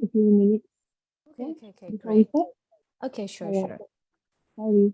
a few minutes, Okay, okay, okay, okay, before we great. start. Okay, sure, All right. sure. Sorry.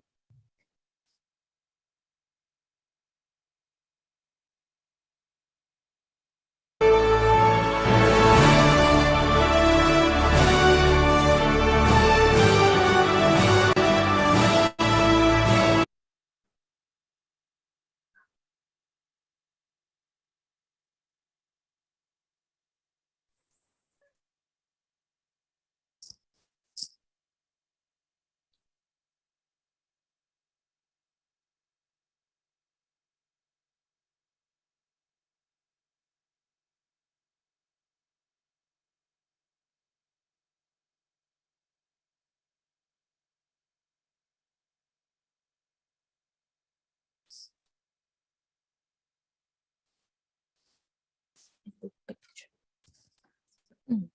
Picture. Mm.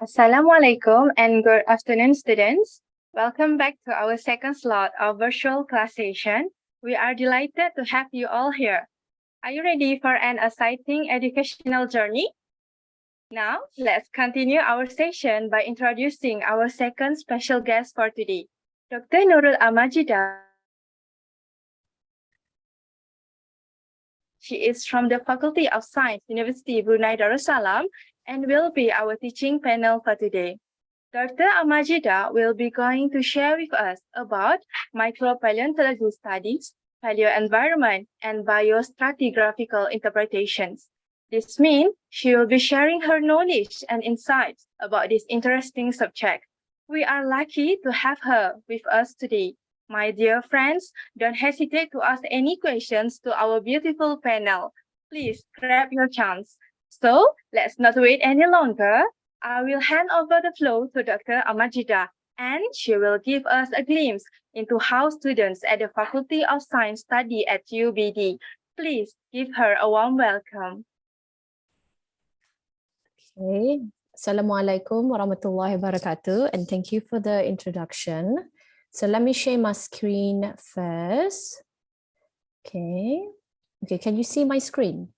Assalamualaikum and good afternoon, students. Welcome back to our second slot of virtual class session. We are delighted to have you all here. Are you ready for an exciting educational journey? Now, let's continue our session by introducing our second special guest for today, Dr. Nurul Amajida. She is from the Faculty of Science, University-Brunei Darussalam, and will be our teaching panel for today. Dr. Amajida will be going to share with us about micropaleontology studies, paleoenvironment, and biostratigraphical interpretations. This means she will be sharing her knowledge and insights about this interesting subject. We are lucky to have her with us today. My dear friends, don't hesitate to ask any questions to our beautiful panel. Please grab your chance. So, let's not wait any longer. I will hand over the floor to Dr. Amajida, and she will give us a glimpse into how students at the Faculty of Science study at UBD. Please give her a warm welcome. Okay. Assalamualaikum warahmatullahi wabarakatuh, and thank you for the introduction. So let me share my screen first. Okay. Okay, can you see my screen?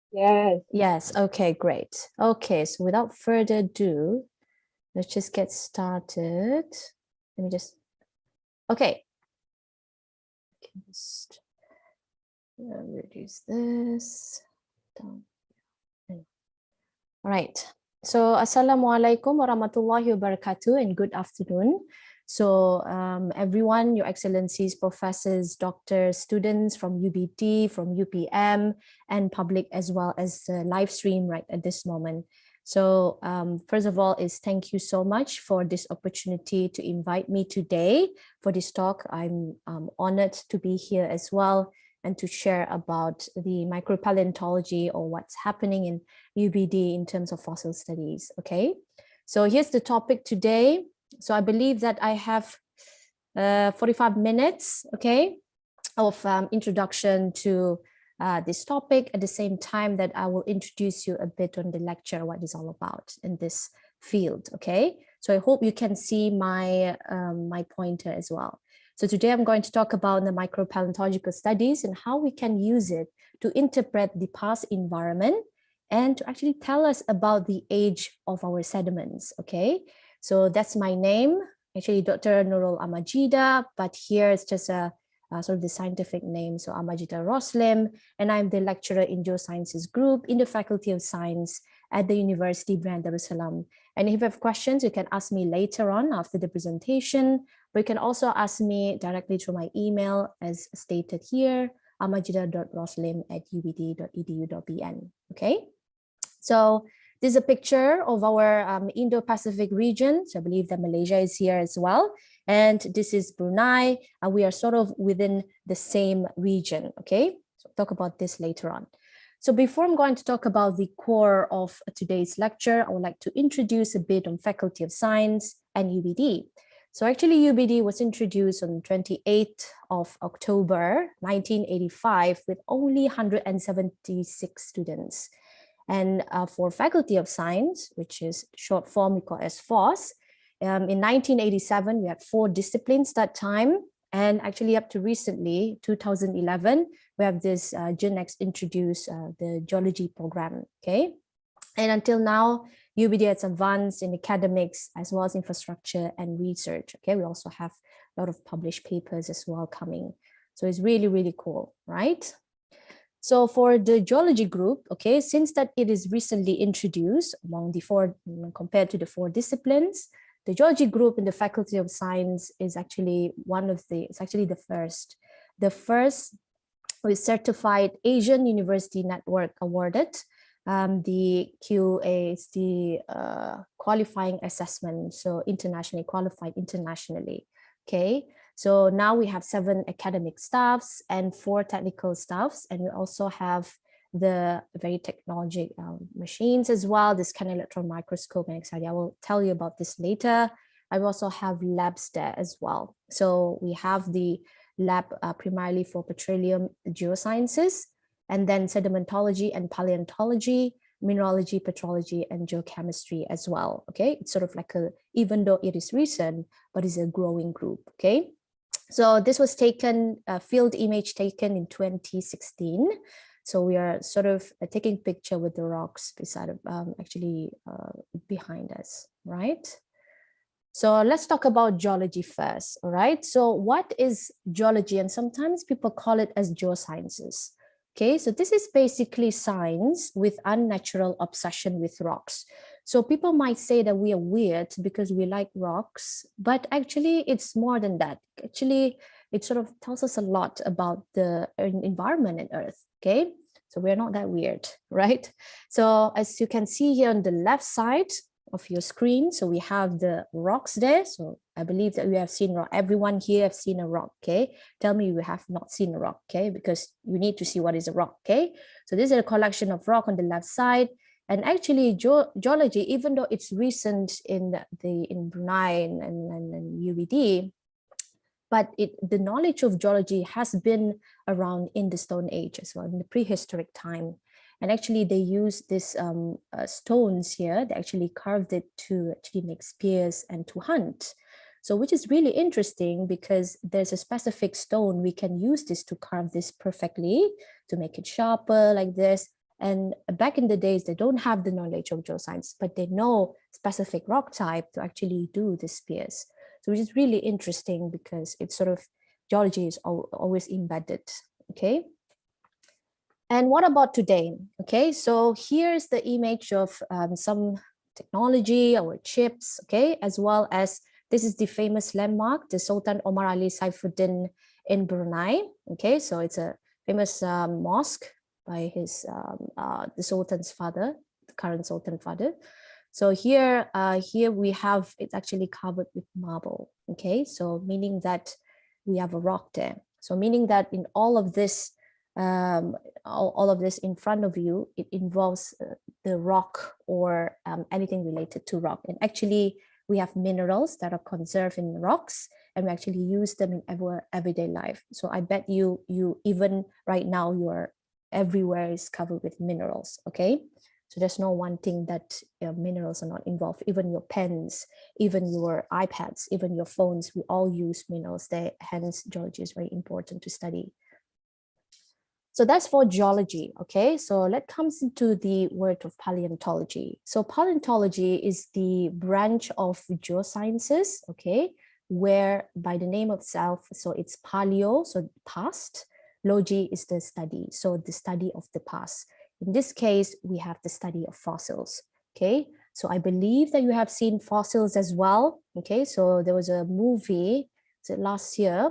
Yes. Yes, okay, great. Okay, so without further ado, let's just get started. Let me just, okay. Just reduce this down. All right. So Assalamualaikum warahmatullahi wabarakatuh and good afternoon. So everyone, Your Excellencies, professors, doctors, students from UBT, from UPM, and public as well as the live stream right at this moment. So first of all is thank you so much for this opportunity to invite me today for this talk. I'm honored to be here as well and to share about the micropaleontology or what's happening in UBD in terms of fossil studies, okay? So here's the topic today. So I believe that I have 45 minutes, okay, of introduction to this topic at the same time that I will introduce you a bit on the lecture, what it's all about in this field, okay? So I hope you can see my, my pointer as well. So today I'm going to talk about the micropaleontological studies and how we can use it to interpret the past environment and to actually tell us about the age of our sediments, okay? So that's my name, actually Dr. Nurul Amajida, but here it's just a sort of the scientific name, so Amajida Roslim, and I'm the lecturer in Geosciences group in the Faculty of Science at the University-Brunei Darussalam. And if you have questions, you can ask me later on after the presentation, but you can also ask me directly through my email as stated here, amajida.roslim@ubd.edu.bn, okay? So this is a picture of our Indo-Pacific region. So I believe that Malaysia is here as well. And this is Brunei. We are sort of within the same region, okay? So we'll talk about this later on. So before I'm going to talk about the core of today's lecture, I would like to introduce a bit on Faculty of Science and UBD. So actually UBD was introduced on 28th of October, 1985 with only 176 students. And for Faculty of Science, which is short form we call as FOSS, in 1987, we had 4 disciplines that time. And actually up to recently, 2011, we have this GenX introduced the geology program, okay? And until now, UBD has advanced in academics as well as infrastructure and research, okay? We also have a lot of published papers as well coming. So it's really, really cool, right? So for the geology group, okay, since that it is recently introduced among the 4, compared to the 4 disciplines, the geology group in the Faculty of Science is actually it's actually the first with certified Asian University Network awarded. The QA is the qualifying assessment, so internationally qualified internationally, okay? So now we have 7 academic staffs and 4 technical staffs, and we also have the very technology machines as well, this kind of electron microscope and etc. I will tell you about this later. I also have labs there as well. So we have the lab primarily for petroleum geosciences, and then sedimentology and paleontology. mineralogy, petrology, and geochemistry as well. Okay, it's sort of like even though it is recent, but it's a growing group. Okay, so this was taken, a field image taken in 2016. So we are sort of taking picture with the rocks beside of behind us, right? So let's talk about geology first, all right? So what is geology? And sometimes people call it as geosciences. Okay, so this is basically science with unnatural obsession with rocks. So people might say that we are weird because we like rocks, but actually it's more than that. Actually, it sort of tells us a lot about the environment and Earth, okay? So we're not that weird, right? So as you can see here on the left side of your screen, so we have the rocks there. So I believe that we have seen rock. Everyone here have seen a rock, okay? Tell me you have not seen a rock, okay? Because you need to see what is a rock, okay? So this is a collection of rock on the left side. And actually geology, even though it's recent in Brunei and UBD, but the knowledge of geology has been around in the Stone Age as well, in the prehistoric time. And actually they use this stones here, they actually carved it to actually make spears and to hunt. So which is really interesting because there's a specific stone, we can use this to carve this perfectly, to make it sharper like this. And back in the days, they don't have the knowledge of geoscience, but they know specific rock type to actually do the spears. So which is really interesting because it's sort of, geology is always embedded, okay? And what about today? Okay, so here's the image of some technology, our chips, okay, as well as this is the famous landmark, the Sultan Omar Ali Saifuddin in Brunei. Okay, so it's a famous mosque by his the Sultan's father, the current Sultan father. So here we have, it's actually covered with marble. Okay, so meaning that we have a rock there. So meaning that in all of this in front of you, it involves the rock or anything related to rock. And actually, we have minerals that are conserved in rocks, and we actually use them in everyday life. So I bet you even right now, your everywhere is covered with minerals, okay? So there's no one thing that minerals are not involved. Even your pens, even your iPads, even your phones, we all use minerals there. Hence, geology is very important to study. So that's for geology, okay? So let's come into the word of paleontology. So paleontology is the branch of geosciences, okay? Where by the name of itself, so it's paleo, so past, logy is the study, so the study of the past. In this case, we have the study of fossils, okay? So I believe that you have seen fossils as well, okay? So there was a movie, was it last year,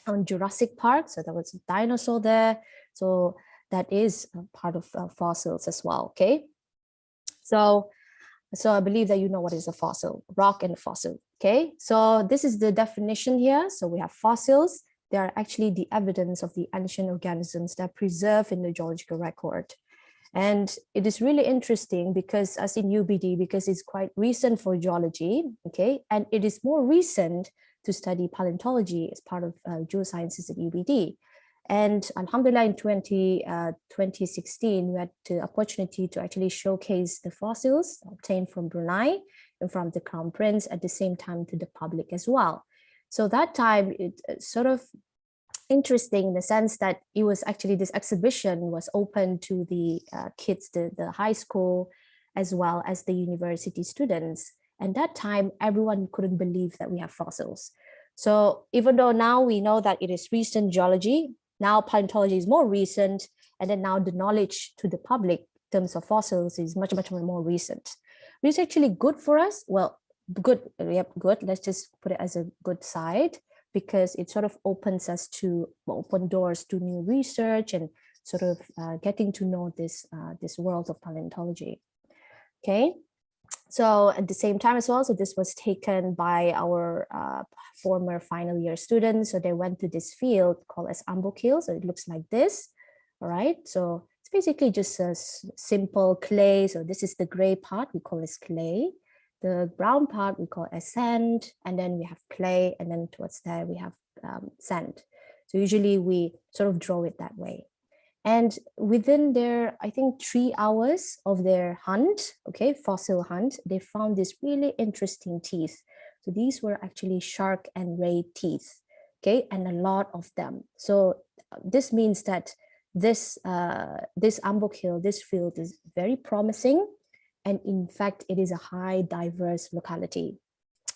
on Jurassic Park, so there was a dinosaur there. So that is part of fossils as well, okay? So I believe that you know what is a fossil, rock and fossil, okay? So this is the definition here. So we have fossils. They are actually the evidence of the ancient organisms that are preserved in the geological record. And it is really interesting because as in UBD, because it's quite recent for geology, okay? And it is more recent to study paleontology as part of geosciences at UBD. And alhamdulillah, in 2016, we had the opportunity to actually showcase the fossils obtained from Brunei and from the Crown Prince at the same time to the public as well. So that time, it's sort of interesting in the sense that it was actually, this exhibition was open to the kids, the high school, as well as the university students. And that time, everyone couldn't believe that we have fossils. So even though now we know that it is recent geology, now paleontology is more recent, and then now the knowledge to the public in terms of fossils is much, much more recent. Which is actually good for us. Well, good, yep, good. Let's just put it as a good side, because it sort of opens us to open doors to new research and sort of getting to know this world of paleontology. Okay. So at the same time as well, so this was taken by our former final year students. So they went to this field called as Ambokil. So it looks like this, all right? So it's basically just a simple clay. So this is the gray part, we call this clay. The brown part we call as sand, and then we have clay, and then towards there we have sand. So usually we sort of draw it that way. And within their, I think, 3 hours of their hunt, okay, fossil hunt, they found this really interesting teeth. So these were actually shark and ray teeth, okay, and a lot of them. So this means that this Ambok Hill, this field is very promising. And in fact, it is a high diverse locality,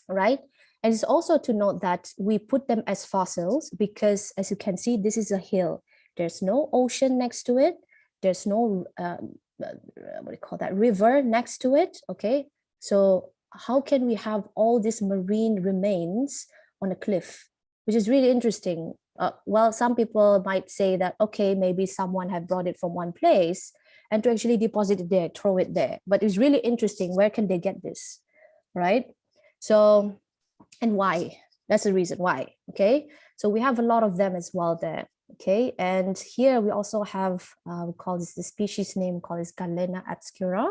right? And it's also to note that we put them as fossils because, as you can see, this is a hill. There's no ocean next to it. There's no, what do you call that, river next to it, okay? So how can we have all these marine remains on a cliff, which is really interesting. Well, some people might say that, okay, maybe someone had brought it from one place and to actually deposit it there, throw it there. But it's really interesting, where can they get this, right? So, and why? That's the reason why, okay? So we have a lot of them as well there, okay? And here we also have, we call this, the species name called is Galena obscura.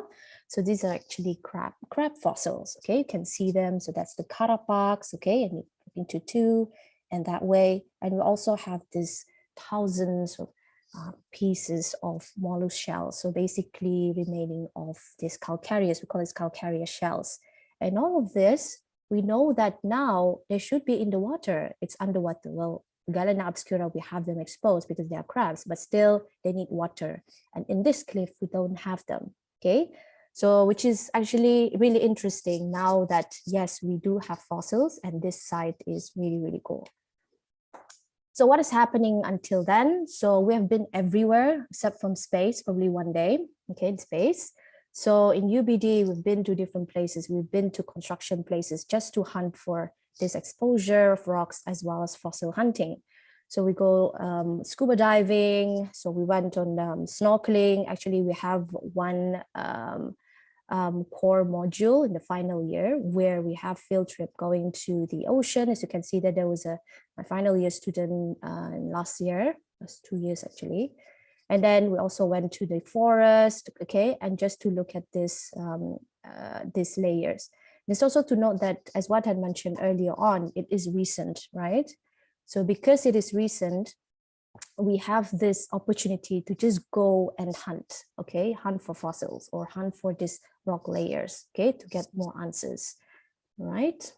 So these are actually crab fossils, okay? You can see them. So that's the carapax, okay? And into two and that way. And we also have this thousands of pieces of mollusk shells. So basically remaining of this calcareous, we call this calcareous shells. And all of this, we know that now they should be in the water. It's underwater. Well, Galena obscura, we have them exposed because they are crabs, but still they need water. And in this cliff, we don't have them, okay? So, which is actually really interesting now that, yes, we do have fossils and this site is really, really cool. So what is happening until then? So we have been everywhere except from space, probably one day, okay, in space. So in UBD, we've been to different places. We've been to construction places just to hunt for this exposure of rocks as well as fossil hunting. So we go scuba diving. So we went on snorkeling. Actually, we have one core module in the final year where we have field trip going to the ocean. As you can see that there was my final year student last year, that's 2 years actually. And then we also went to the forest, okay, and just to look at this, these layers. It's also to note that, as what I mentioned earlier on, it is recent, right? So because it is recent, we have this opportunity to just go and hunt, okay, hunt for fossils or hunt for these rock layers, okay, to get more answers, right?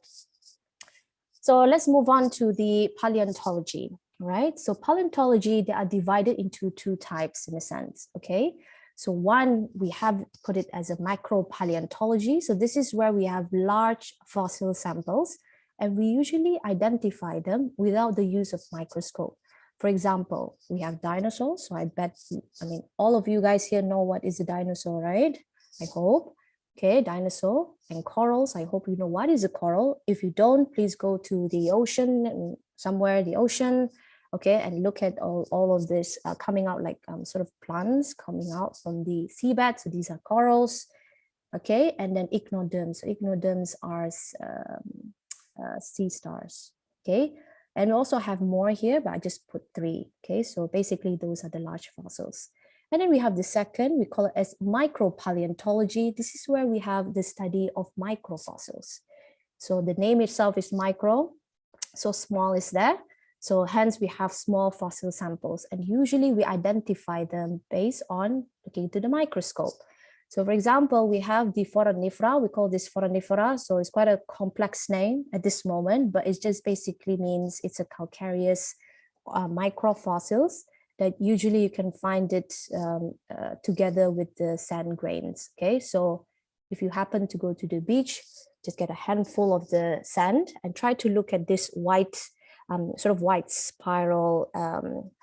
So let's move on to the paleontology, right? So paleontology, they are divided into two types in a sense, okay? So one, we have put it as a micropaleontology. So this is where we have large fossil samples and we usually identify them without the use of microscope. For example, we have dinosaurs. So I mean, all of you guys here know what is a dinosaur, right? I hope. Okay, dinosaur and corals. I hope you know what is a coral. If you don't, please go to the ocean and somewhere the ocean, okay, and look at all of this coming out like sort of plants coming out from the seabed. So these are corals, okay, and then echinoderms. So echinoderms are sea stars, okay. And we also have more here, but I just put 3, okay. So basically those are the large fossils. And then we have the second, we call it as micropaleontology. This is where we have the study of microfossils. So the name itself is micro, so small is there. So hence we have small fossil samples and usually we identify them based on looking to the microscope. So for example, we have the foraminifera, we call this foraminifera. So it's quite a complex name at this moment, but it just basically means it's a calcareous microfossils that usually you can find it together with the sand grains, okay? So if you happen to go to the beach, just get a handful of the sand and try to look at this white, sort of white spiral,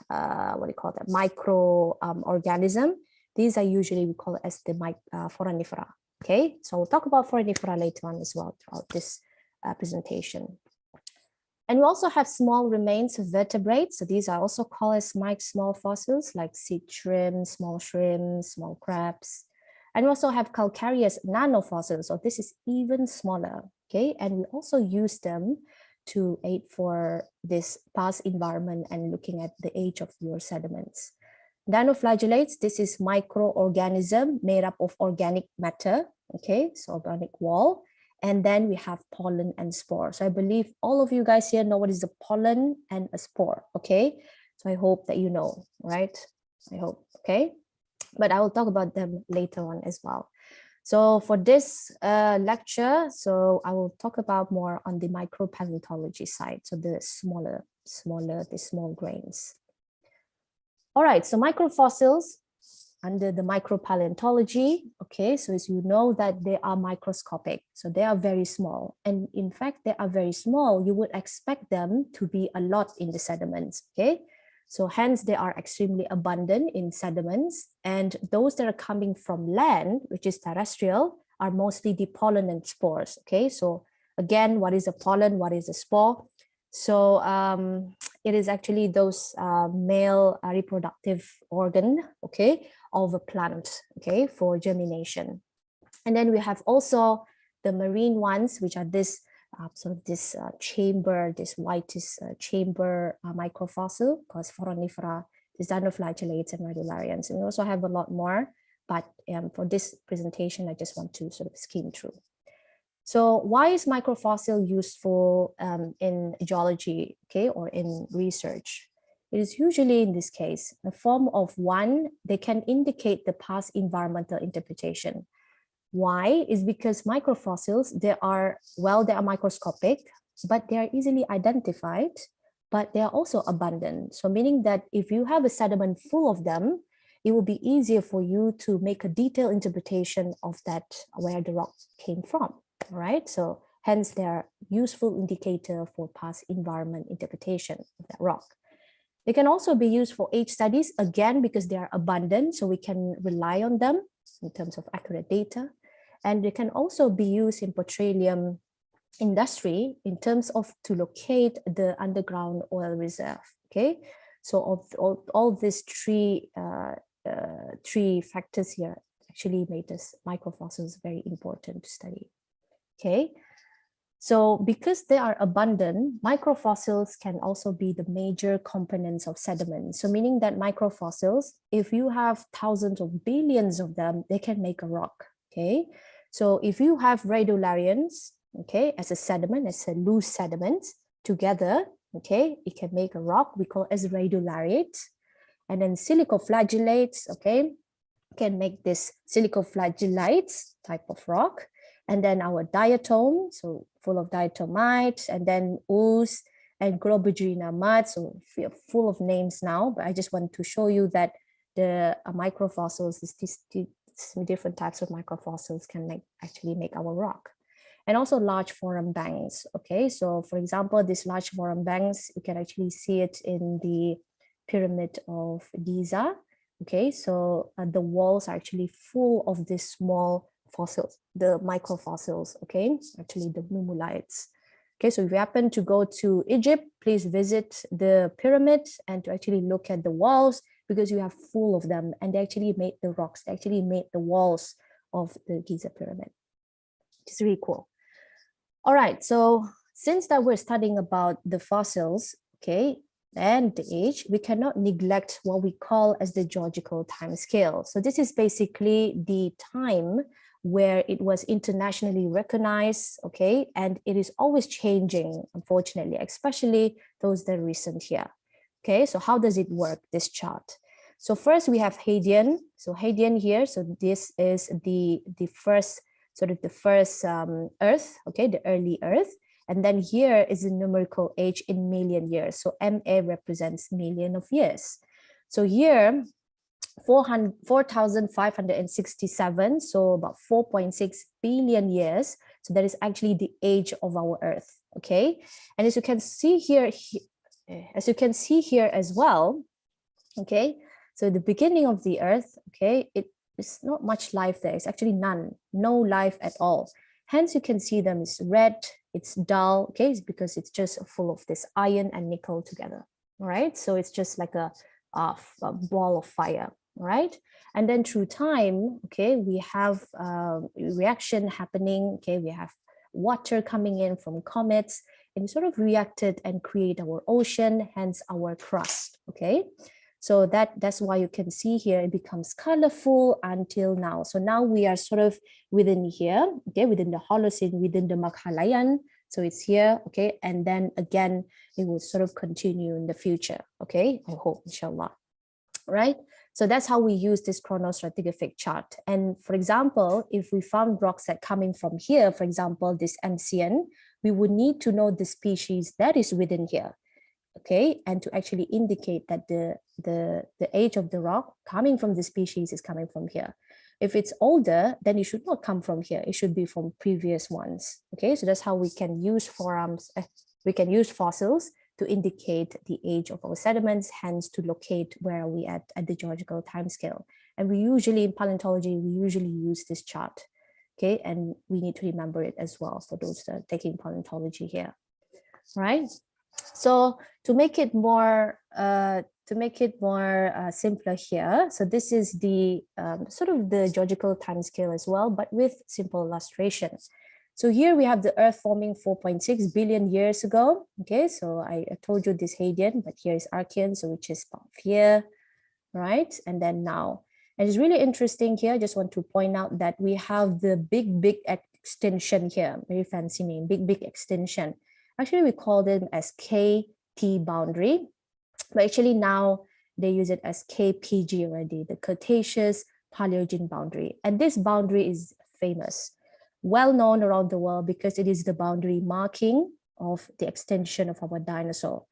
what do you call that, micro organism. These are usually, we call it as the foraminifera, okay? So we'll talk about foraminifera later on as well throughout this presentation. And we also have small remains of vertebrates. So these are also called as small fossils like sea shrimp, small crabs. And we also have calcareous nanofossils. So this is even smaller, okay? And we also use them to aid for this past environment and looking at the age of your sediments. Dinoflagellates, this is microorganism made up of organic matter, okay? So organic wall. And then we have pollen and spore. So I believe all of you guys here know what is a pollen and a spore, okay? So I hope that you know, right? I hope, okay? But I will talk about them later on as well. So for this lecture, so I will talk about more on the micropaleontology side, so the the small grains. All right, so microfossils under the micropaleontology, okay, so as you know that they are microscopic, so they are very small. And in fact, they are very small. You would expect them to be a lot in the sediments, okay? So hence they are extremely abundant in sediments, and those that are coming from land, which is terrestrial, are mostly the pollen and spores, okay? So again, what is a pollen, what is a spore? So it is actually those male reproductive organ, okay, of a plant, okay, for germination. And then we have also the marine ones, which are this sort of this chamber, this whitish chamber microfossil, called foraminifera, this dinoflagellates and radiolarians. And we also have a lot more, but for this presentation, I just want to sort of skim through. So why is microfossil useful in geology, okay, or in research? It is usually in this case, a form of one, they can indicate the past environmental interpretation. Why? Is because microfossils, they are microscopic, but they are easily identified, but they are also abundant. So meaning that if you have a sediment full of them, it will be easier for you to make a detailed interpretation of that, where the rock came from, right? So hence they are useful indicator for past environment interpretation of that rock. They can also be used for age studies, again, because they are abundant, so we can rely on them in terms of accurate data. And they can also be used in petroleum industry in terms of to locate the underground oil reserve, okay? So all these three factors here actually made this microfossils very important to study, okay? So because they are abundant, microfossils can also be the major components of sediment. So meaning that microfossils, if you have thousands of billions of them, they can make a rock, okay? So if you have radiolarians, okay, as a sediment, as a loose sediment together, okay, it can make a rock, we call it as radiolariate. And then silicoflagellates, okay, can make this silicoflagellates type of rock. And then our diatom, so full of diatomites, and then ooze and globigerina mud, so full of names now, but I just want to show you that the microfossils, these different types of microfossils can actually make our rock. And also large forum banks, okay? So for example, these large forum banks, you can actually see it in the pyramid of Giza, okay? So the walls are actually full of these small fossils, the microfossils, okay? Actually the nummulites. Okay, so if you happen to go to Egypt, please visit the pyramid and to actually look at the walls, because you have full of them, and they actually made the rocks, they actually made the walls of the Giza pyramid. It's really cool. All right, so since that we're studying about the fossils, okay, and the age, we cannot neglect what we call as the geological time scale. So this is basically the time where it was internationally recognized, okay, and it is always changing, unfortunately, especially those that are recent here. Okay, so how does it work, this chart? So first we have Hadean. So Hadean here, so this is the first, sort of the first Earth, okay, the early Earth. And then here is the numerical age in million years. So MA represents million of years. So here, 4,567, so about 4.6 billion years. So that is actually the age of our Earth, okay? And as you can see here, as well, okay? So the beginning of the Earth, okay, it is not much life there. It's actually none, no life at all. Hence, you can see them, it's red, it's dull, okay? It's because it's just full of this iron and nickel together, all right? So it's just like a ball of fire, right? And then through time, okay, we have reaction happening, okay? We have water coming in from comets, and sort of reacted and create our ocean, hence our crust, okay? So that's why you can see here, it becomes colorful until now. So now we are sort of within here, okay, within the Holocene, within the Maghalayan. So it's here, okay, and then again, it will sort of continue in the future, okay, I hope, inshallah. right? So that's how we use this chronostratigraphic chart. And for example, if we found rocks that coming from here, for example, this MCN, we would need to know the species that is within here, okay? And to actually indicate that the age of the rock coming from the species is coming from here. If it's older, then it should not come from here. It should be from previous ones, okay? So that's how we can use we can use fossils to indicate the age of our sediments, hence to locate where are we at the geological timescale. And we usually, in paleontology, we usually use this chart, okay? And we need to remember it as well for those that are taking paleontology here, right? So to make it more simpler here, so this is the sort of the geological timescale as well, but with simple illustrations. So here we have the Earth forming 4.6 billion years ago. Okay, so I told you this Hadean, but here is Archean, so which is about here, right? And then now, and it's really interesting here. I just want to point out that we have the big extinction here, very fancy name, big extinction. Actually, we call them as KT boundary, but actually now they use it as KPG already, the Cretaceous Paleogene boundary. And this boundary is famous, well known around the world because it is the boundary marking of the extinction of our dinosaur.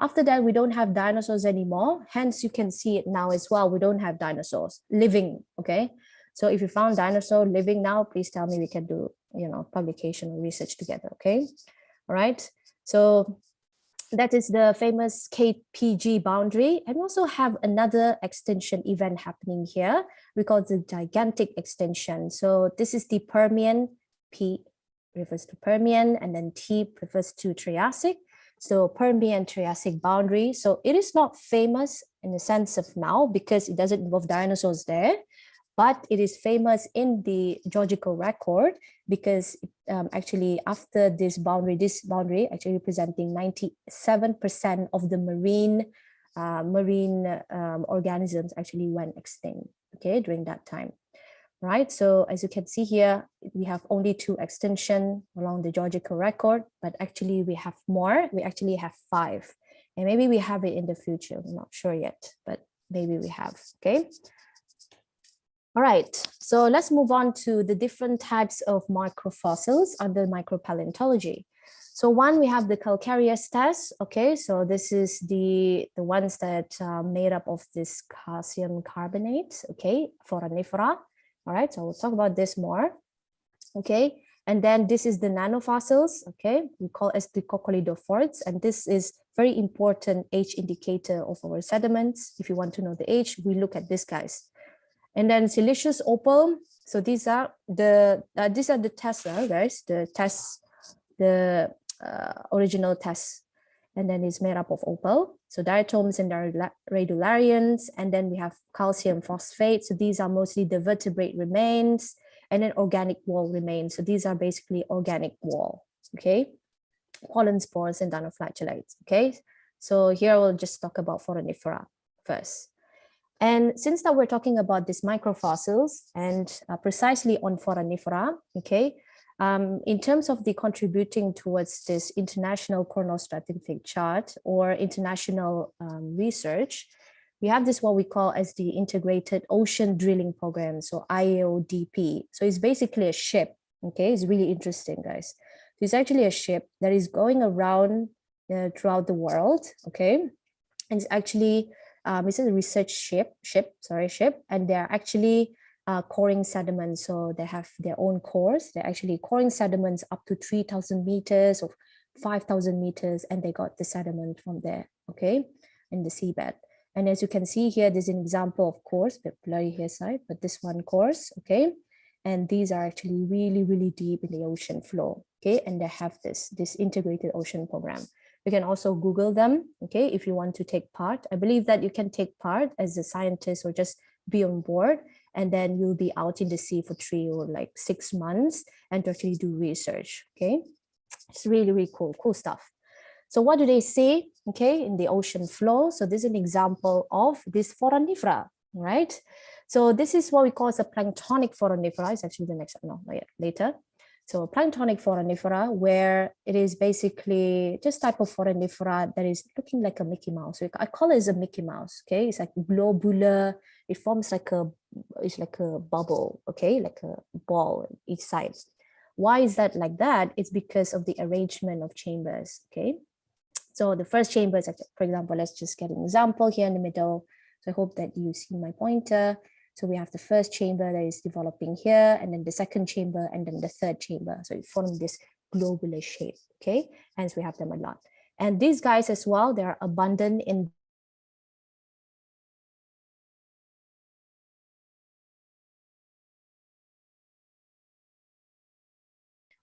After that, we don't have dinosaurs anymore. Hence, you can see it now as well. We don't have dinosaurs living, okay? So if you found dinosaur living now, please tell me, we can do, publication or research together, okay? All right, so that is the famous KPG boundary. And we also have another extinction event happening here. We call it the gigantic extinction. So this is the Permian, P refers to Permian, and then T refers to Triassic. So Permian Triassic boundary. So it is not famous in the sense of now because it doesn't involve dinosaurs there, but it is famous in the geological record because actually after this boundary actually representing 97% of the marine organisms actually went extinct, okay, during that time, right? So as you can see here, we have only 2 extinction along the geological record, but actually we have more. We actually have 5, and maybe we have it in the future. I'm not sure yet, but maybe we have, okay? All right, so let's move on to the different types of microfossils under micropaleontology. So one, we have the calcareous test. Okay, so this is the ones that are made up of this calcium carbonate, okay, foraminifera. All right, so we'll talk about this more. Okay, and then this is the nanofossils. Okay, we call as the coccolithophorids, and this is very important age indicator of our sediments. If you want to know the age, we look at these guys. And then siliceous opal. So these are the tests, guys. The original tests, and then it's made up of opal. So diatoms and radiolarians, and then we have calcium phosphate. So these are mostly the vertebrate remains, and then organic wall remains. So these are basically organic wall. Okay, pollen spores and dinoflagellates. Okay, so here we'll just talk about foraminifera first. And since that we're talking about these microfossils and precisely on foraminifera, okay, in terms of the contributing towards this international chronostratigraphic chart or international research, we have this what we call as the Integrated Ocean Drilling Program, so IODP. So it's basically a ship, okay? It's really interesting, guys. So it's actually a ship that is going around throughout the world, okay? And it's actually it's a research ship, and they're actually coring sediments. So they have their own cores. They're actually coring sediments up to 3,000 meters or 5,000 meters, and they got the sediment from there, okay, in the seabed. And as you can see here, there's an example of cores, a bit blurry here side, but this one cores, okay, and these are actually really deep in the ocean floor, okay, and they have this integrated ocean program. You can also Google them, okay, if you want to take part. I believe that you can take part as a scientist or just be on board, and then you'll be out in the sea for 3 or like 6 months and to actually do research, okay? It's really cool stuff. So what do they see, okay, in the ocean floor? So this is an example of this foraminifera, right? So this is what we call as a planktonic foraminifera. It's actually the next, no, not yet, later. So planktonic foraminifera, where it is basically just type of foraminifera that is looking like a Mickey Mouse. So I call it as a Mickey Mouse, okay? It's like globular, it forms like it's like a bubble, okay? Like a ball on each side. Why is that like that? It's because of the arrangement of chambers, okay? So the first chamber is, for example, let's just get an example here in the middle. So I hope that you see my pointer. So we have the first chamber that is developing here, and then the second chamber, and then the third chamber. So it forms this globular shape, okay? Hence we have them a lot. And these guys as well, they are abundant in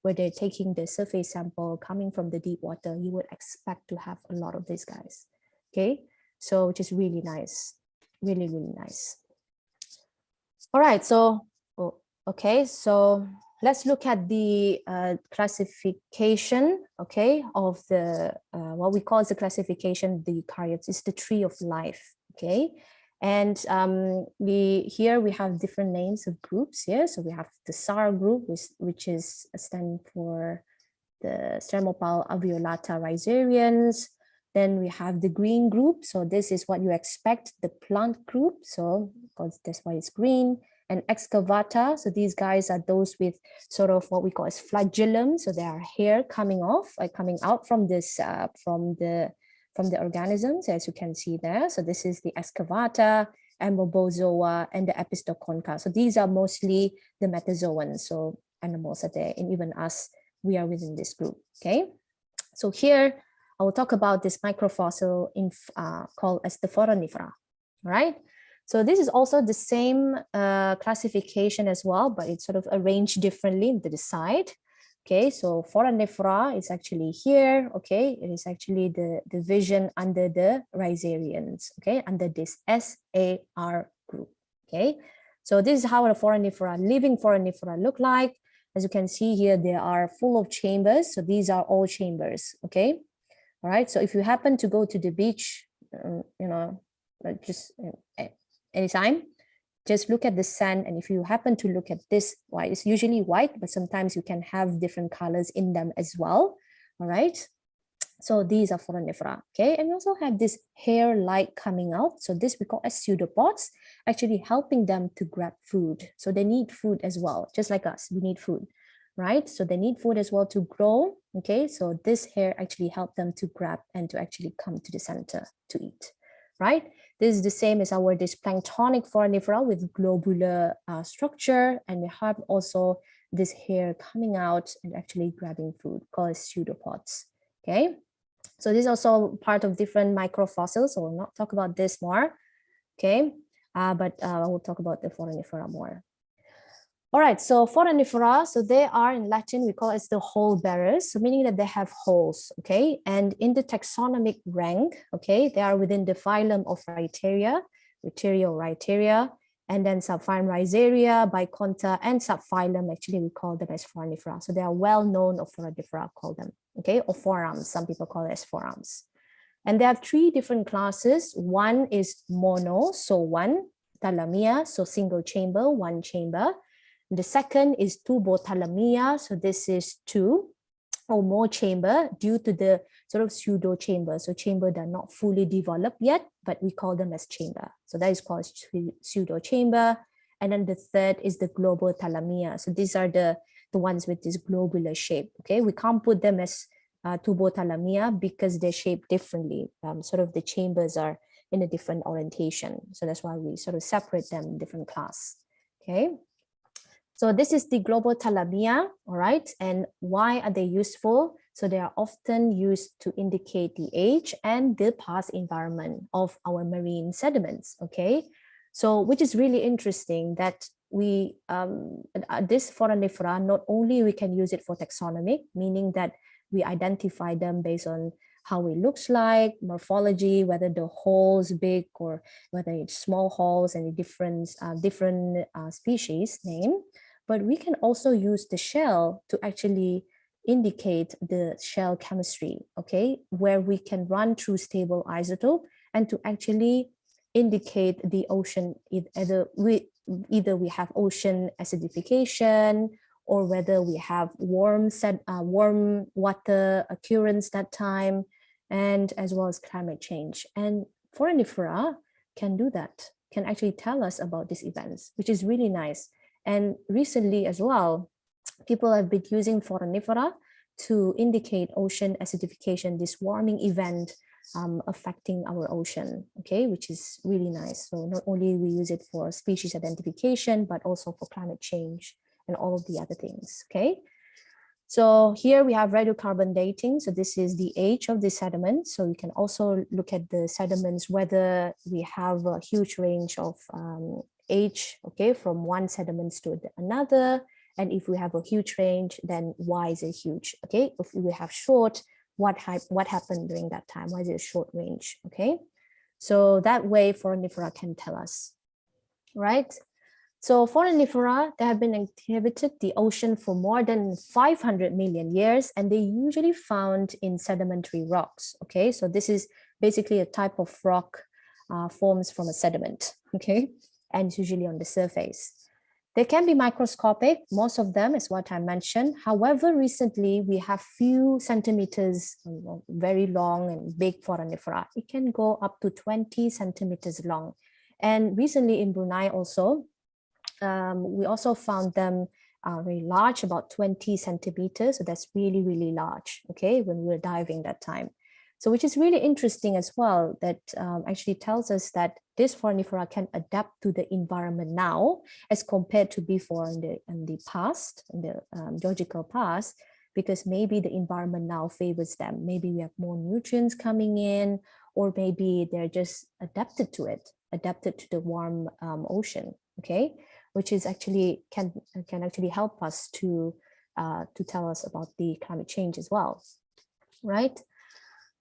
where they're taking the surface sample coming from the deep water, you would expect to have a lot of these guys, okay? So which is really nice, really, really nice. All right, so, okay, so let's look at the classification, okay, of the, what we call the classification, the eukaryotes. It's the tree of life, okay? And here we have different names of groups here. So we have the SAR group, which is stand for the Spermopile alveolata rhizarians. Then we have the green group. So this is what you expect, the plant group. So because that's why it's green. And excavata. So these guys are those with sort of what we call as flagellum. So there are hair coming off, like coming out from this, from the organisms, as you can see there. So this is the excavata, amebozoa, and the epistoconcha. So these are mostly the metazoans. So animals are there, and even us, we are within this group, okay? So here, I will talk about this microfossil called as the foraminifera, right? So this is also the same classification as well, but it's sort of arranged differently to the side. Okay, so foraminifera is actually here, okay? It is actually the division under the rhizarians, okay? Under this SAR group, okay? So this is how the foraminifera, living foraminifera look like. As you can see here, they are full of chambers. So these are all chambers, okay? All right, so if you happen to go to the beach, you know, just anytime, just look at the sand. And if you happen to look at this white, it's usually white, but sometimes you can have different colors in them as well. All right. So these are foraminifera, okay? And we also have this hair-like coming out. So this we call as pseudopods, actually helping them to grab food. So they need food as well, just like us, we need food, right? So they need food as well to grow, okay? So this hair actually help them to grab and to actually come to the center to eat, right? This is the same as our this planktonic foraminifera with globular structure, and we have also this hair coming out and actually grabbing food called pseudopods, okay? So this is also part of different microfossils, so we'll not talk about this more, okay? But I will talk about the foraminifera more. All right, so foraminifera, so they are in Latin, we call it the hole bearers, so meaning that they have holes, okay? And in the taxonomic rank, okay, they are within the phylum of Rhyteria, Rhyteria, and then subphylum Rhizaria, Biconta, and subphylum, actually we call them as foraminifera. So they are well known of foraminifera, call them, okay? Or forams, some people call it as forams. And they have three different classes. One is mono, so one, thalamia, so single chamber, one chamber. The second is tubothalamia, so this is two or more chamber due to the sort of pseudo chamber. So chamber that are not fully developed yet, but we call them as chamber. So that is called pseudo chamber. And then the third is the globothalamia. So these are the ones with this globular shape. Okay, we can't put them as tubothalamia because they're shaped differently. Sort of the chambers are in a different orientation. So that's why we sort of separate them in different class. Okay. So this is the globothalamia, all right? And why are they useful? So they are often used to indicate the age and the past environment of our marine sediments, okay? So which is really interesting that we, this foraminifera, not only we can use it for taxonomic, meaning that we identify them based on how it looks like, morphology, whether the hole's big or whether it's small holes and different species name, but we can also use the shell to actually indicate the shell chemistry, okay, where we can run through stable isotope and to actually indicate the ocean, either we have ocean acidification or whether we have warm water occurrence that time, and as well as climate change. And forenifera can do that, can actually tell us about these events, which is really nice. And recently as well, people have been using forenifera to indicate ocean acidification, this warming event affecting our ocean, okay, which is really nice. So not only we use it for species identification, but also for climate change and all of the other things, okay? So here we have radiocarbon dating. So this is the age of the sediment. So you can also look at the sediments, whether we have a huge range of age, okay, from one sediments to another. And if we have a huge range, then why is it huge? Okay, if we have short, what happened during that time? Why is it a short range? Okay, so that way forenifera can tell us, right? So forenifera, they have been inhabited the ocean for more than 500 million years, and they usually found in sedimentary rocks. Okay, so this is basically a type of rock forms from a sediment. Okay, and it's usually on the surface. They can be microscopic, most of them is what I mentioned. However, recently we have few centimeters, very long and big forenifera. It can go up to 20 centimeters long. And recently in Brunei also, we also found them very large, about 20 centimeters. So that's really, really large, okay, when we were diving that time. So which is really interesting as well, that actually tells us that this forenifera can adapt to the environment now as compared to before in the past, in the geological past, because maybe the environment now favors them. Maybe we have more nutrients coming in, or maybe they're just adapted to it, adapted to the warm ocean, okay, which is actually can actually help us to tell us about the climate change as well, right?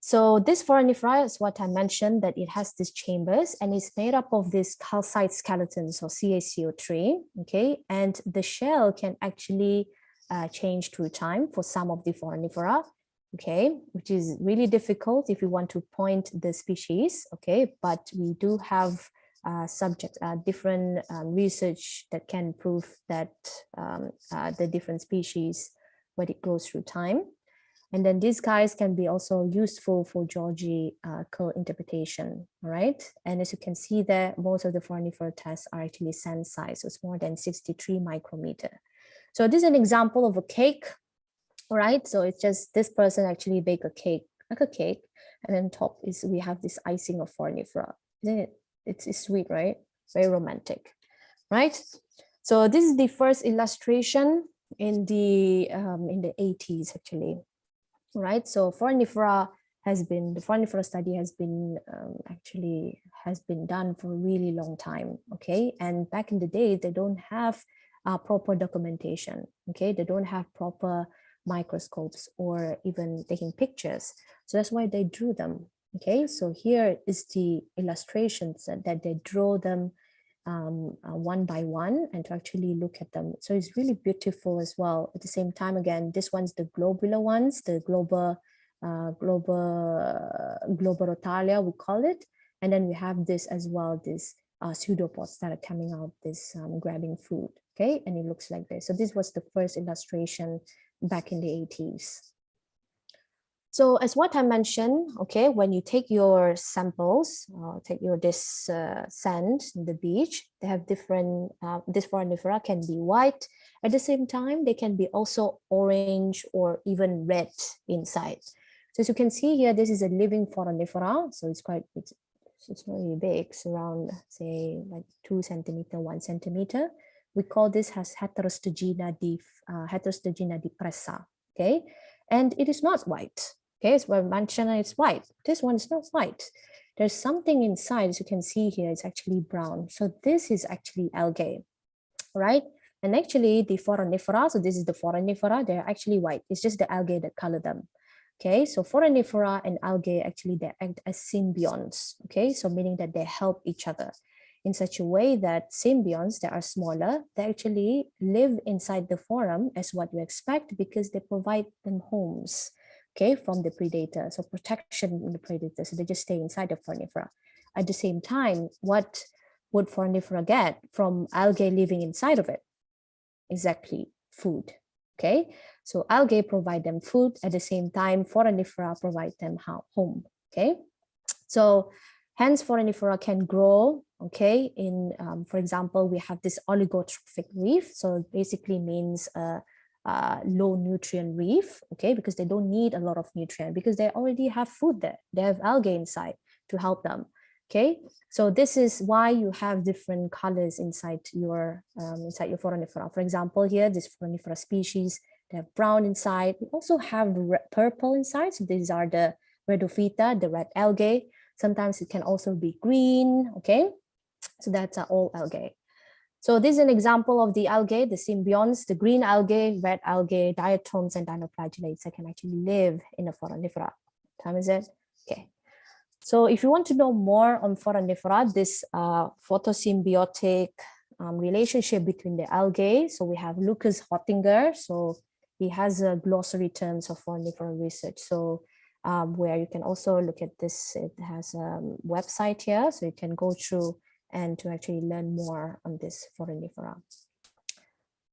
So this forenifera is what I mentioned, that it has these chambers and it's made up of these calcite skeletons or CaCO3, okay? And the shell can actually change through time for some of the forenifera, okay? Which is really difficult if you want to point the species, okay? But we do have different research that can prove that the different species, when it goes through time. And then these guys can be also useful for geological interpretation, all right? And as you can see there, most of the forenifera tests are actually sand size, so it's more than 63 micrometer. So this is an example of a cake, all right? So it's just this person actually baked a cake, like a cake, and then top is we have this icing of forenifera, isn't it? It's sweet, right? Very romantic, right? So this is the first illustration in the 80s actually. Right, so forenifera the forenifera study has been done for a really long time, okay? And back in the day, they don't have proper documentation, okay? They don't have proper microscopes or even taking pictures. So that's why they drew them, okay? So here is the illustrations that they draw them one by one and to actually look at them. So it's really beautiful as well. At the same time, again, this one's the globular ones, the globorotalia, we call it. And then we have this as well, this pseudopods that are coming out, this grabbing food, okay? And it looks like this. So this was the first illustration back in the 80s. So as what I mentioned, okay, when you take your samples, this sand in the beach, they have different, this forenifera can be white. At the same time, they can be also orange or even red inside. So as you can see here, this is a living forenifera. So it's not really big. It's around, say, like 2 centimeter, 1 centimeter. We call this as heterostogena depressa, okay? And it is not white. Okay, so I mentioned it's white. This one is not white. There's something inside, as you can see here, it's actually brown. So this is actually algae, right? And actually the forenifera, so this is the forenifera, they're actually white. It's just the algae that color them. Okay, so forenifera and algae, actually they act as symbionts. Okay, so meaning that they help each other in such a way that symbionts that are smaller, they actually live inside the forum as what you expect because they provide them homes, okay, from the predator. So protection from the predator. So they just stay inside the forenifera. At the same time, what would forenifera get from algae living inside of it? Exactly, food. Okay, so algae provide them food, at the same time foraminifera provide them home. Okay, so hence foraminifera can grow, okay, in for example, we have this oligotrophic reef. So it basically means low nutrient reef, okay, because they don't need a lot of nutrient because they already have food there. They have algae inside to help them. Okay, so this is why you have different colors inside your foraminifera. For example, here this foraminifera species, they have brown inside. We also have purple inside. So these are the rhodophyta, the red algae. Sometimes it can also be green. Okay, so that's all algae. So this is an example of the algae, the symbionts, the green algae, red algae, diatoms, and dinoflagellates that can actually live in a foraminifera. What time is it? Okay. So if you want to know more on foraminifera, this photosymbiotic relationship between the algae, so we have Lucas Hottinger. So he has a glossary terms of foraminifera research. So where you can also look at this, it has a website here, so you can go through and to actually learn more on this foraminifera.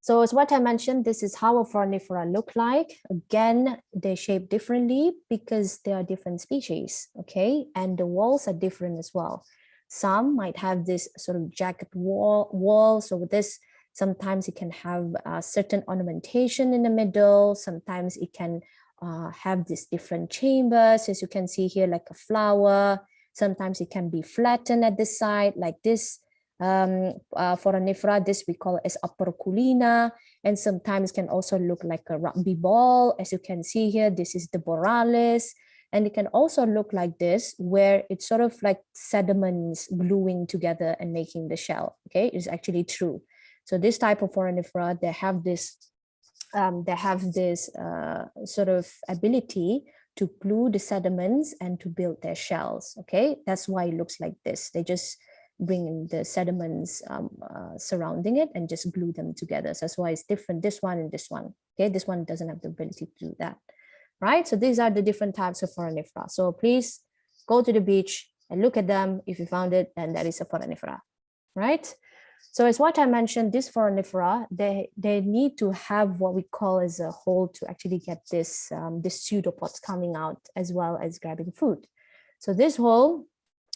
So as what I mentioned, this is how a foraminifera look like. Again, they shape differently because they are different species, okay? And the walls are different as well. Some might have this sort of jagged wall. So with this, sometimes it can have certain ornamentation in the middle. Sometimes it can have these different chambers, as you can see here, like a flower. Sometimes it can be flattened at the side like this. Foraminifera, this we call as operculina, and sometimes can also look like a rugby ball. As you can see here, this is the boralis, and it can also look like this, where it's sort of like sediments gluing together and making the shell. Okay, it's actually true. So this type of foraminifera, they have this sort of ability to glue the sediments and to build their shells. Okay, that's why it looks like this. They just bring in the sediments surrounding it and just glue them together. So that's why it's different, this one and this one. Okay, this one doesn't have the ability to do that, right? So these are the different types of foraminifera. So please go to the beach and look at them. If you found it, then that is a foraminifera, right? So as what I mentioned, this foraminifera, they need to have what we call as a hole to actually get this pseudopods coming out as well as grabbing food. So this hole,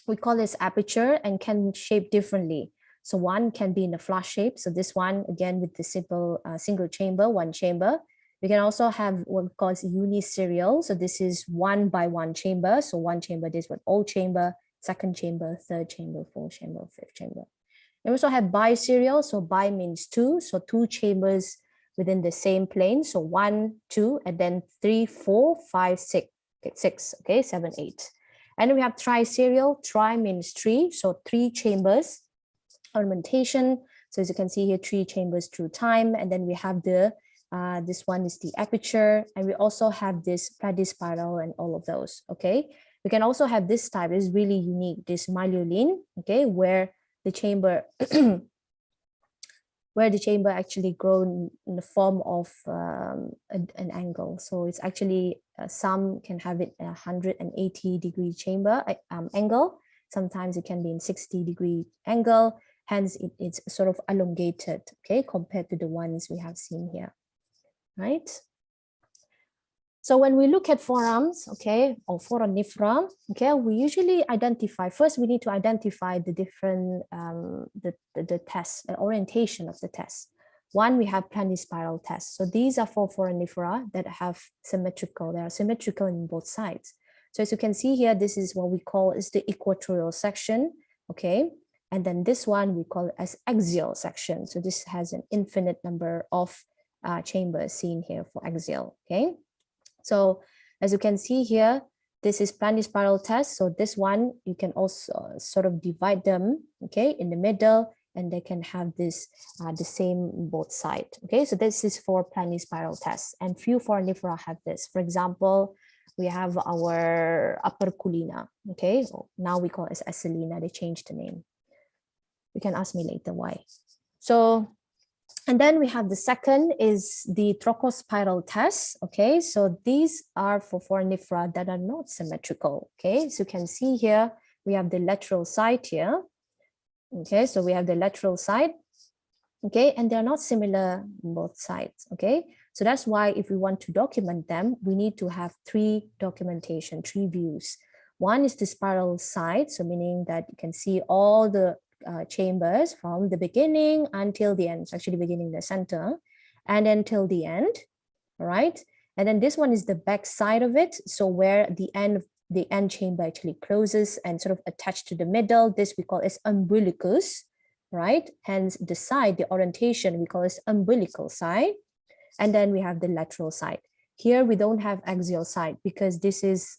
we call this aperture and can shape differently. So one can be in a flush shape. So this one, again, with the simple single chamber, one chamber. We can also have what we call uniserial. So this is 1 by 1 chamber. So one chamber, this one, old chamber, second chamber, third chamber, fourth chamber, fifth chamber. And we also have biserial. So bi means 2. So 2 chambers within the same plane. So 1, 2, and then 3, 4, 5, 6. Okay, 6, okay, 7, 8. And then we have triserial. Tri means 3, so 3 chambers. Ornamentation. So as you can see here, 3 chambers through time. And then we have the this one is the aperture, and we also have this platyspiral and all of those. Okay, we can also have this type. Is really unique. This myelin. Okay, where the chamber actually grown in the form of an angle. So it's actually some can have it 180-degree chamber angle. Sometimes it can be in 60-degree angle. Hence, it's sort of elongated, okay, compared to the ones we have seen here, right? So when we look at forearms, okay, or foraminifera, okay, we usually identify, first we need to identify the different, the test, orientation of the test. One, we have planispiral tests. So these are for foraminifera that have symmetrical, they are symmetrical in both sides. So as you can see here, this is what we call is the equatorial section, okay? And then this one we call it as axial section. So this has an infinite number of chambers seen here for axial, okay? So as you can see here, this is planispiral test. So this one, you can also sort of divide them, okay, in the middle, and they can have this the same both sides. Okay, so this is for planispiral tests, and few foraminifera have this. For example, we have our operculina. Okay, so now we call it Acylina. They changed the name. You can ask me later why. So, and then we have the second is the trochospiral test. Okay, so these are for foraminifera that are not symmetrical. Okay, so you can see here, we have the lateral side here. Okay, so we have the lateral side. okay? And they're not similar on both sides, okay? So that's why if we want to document them, we need to have three views. One is the spiral side, so meaning that you can see all the chambers from the beginning until the end. It's actually beginning the center and until the end, all right? And then this one is the back side of it. So where the end chamber actually closes and sort of attached to the middle, this we call as umbilicus, right? Hence the side, the orientation, we call it umbilical side. And then we have the lateral side. Here we don't have axial side because this is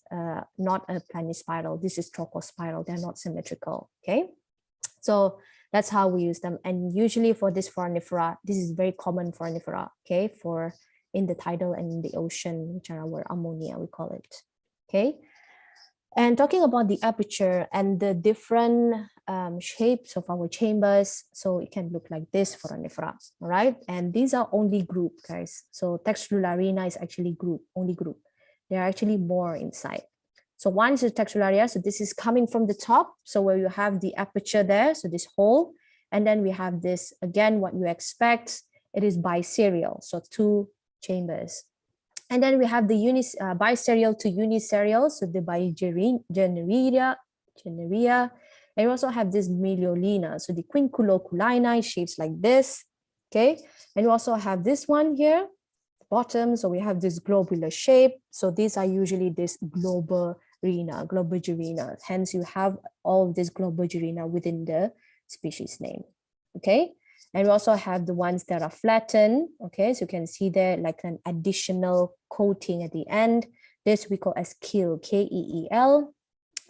not a planispiral. This is trochospiral. They're not symmetrical, okay? So that's how we use them. And usually for this foraminifera, this is very common foraminifera, okay? For in the tidal and in the ocean, which are our ammonia, we call it, okay? And talking about the aperture and the different shapes of our chambers, so it can look like this foraminifera, all right? And these are only group, guys. So textularina is actually only group. There are actually more inside. So one is the textularia. So this is coming from the top. So where you have the aperture there, so this hole. And then we have this, again, what you expect, it is biserial, so two chambers. And then we have the biserial to uniserial, so the bigeneria. And we also have this meliolina, so the quinculoculina shapes like this, okay? And we also have this one here, bottom, so we have this globular shape. So these are usually this globularina. Hence you have all of this globularina within the species name, okay? And we also have the ones that are flattened, okay? So you can see there like an additional coating at the end. This we call as keel, K-E-E-L.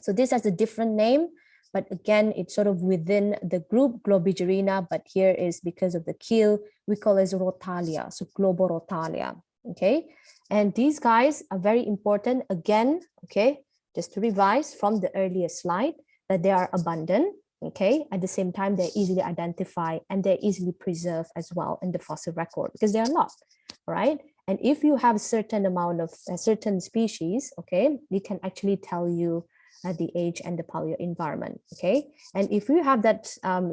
So this has a different name, but again, it's sort of within the group globularina, but here is because of the keel, we call as rotalia, so globorotalia, okay? And these guys are very important, again, okay? Just to revise from the earlier slide, that they are abundant, okay? At the same time, they're easily identified and they're easily preserved as well in the fossil record because they are lost, right? And if you have a certain amount of a certain species, okay, it can actually tell you the age and the paleo environment, okay? And if you have that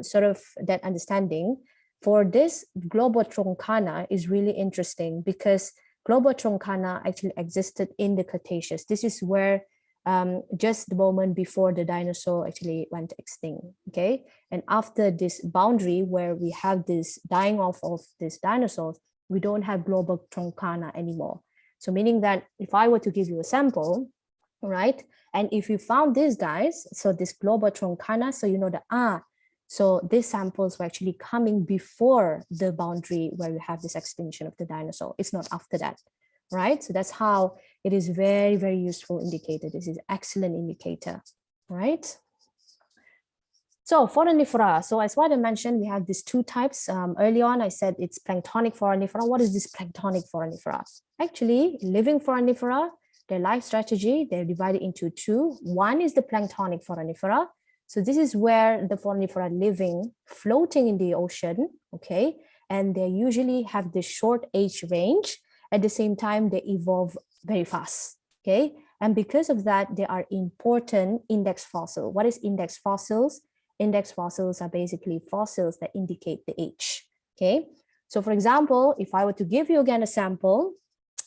sort of that understanding, for this Globotroncana is really interesting because Globotroncana actually existed in the Cretaceous. This is where just the moment before the dinosaur actually went extinct, okay? And after this boundary where we have this dying off of these dinosaurs, we don't have Globotroncana anymore. So meaning that if I were to give you a sample, right? And if you found these guys, so this Globotroncana, so you know that, so these samples were actually coming before the boundary where we have this extinction of the dinosaur. It's not after that, right? So that's how it is very, very useful indicator. This is excellent indicator, right? So foraminifera, so as what I mentioned, we have these two types. Early on, I said it's planktonic foraminifera. What is this planktonic foraminifera? Actually, living foraminifera, their life strategy, they're divided into two. One is the planktonic foraminifera. So this is where the foraminifera living, floating in the ocean, okay? And they usually have this short age range. At the same time, they evolve very fast, okay? And because of that, they are important index fossil. What is index fossils? Index fossils are basically fossils that indicate the age, okay? So for example, if I were to give you again a sample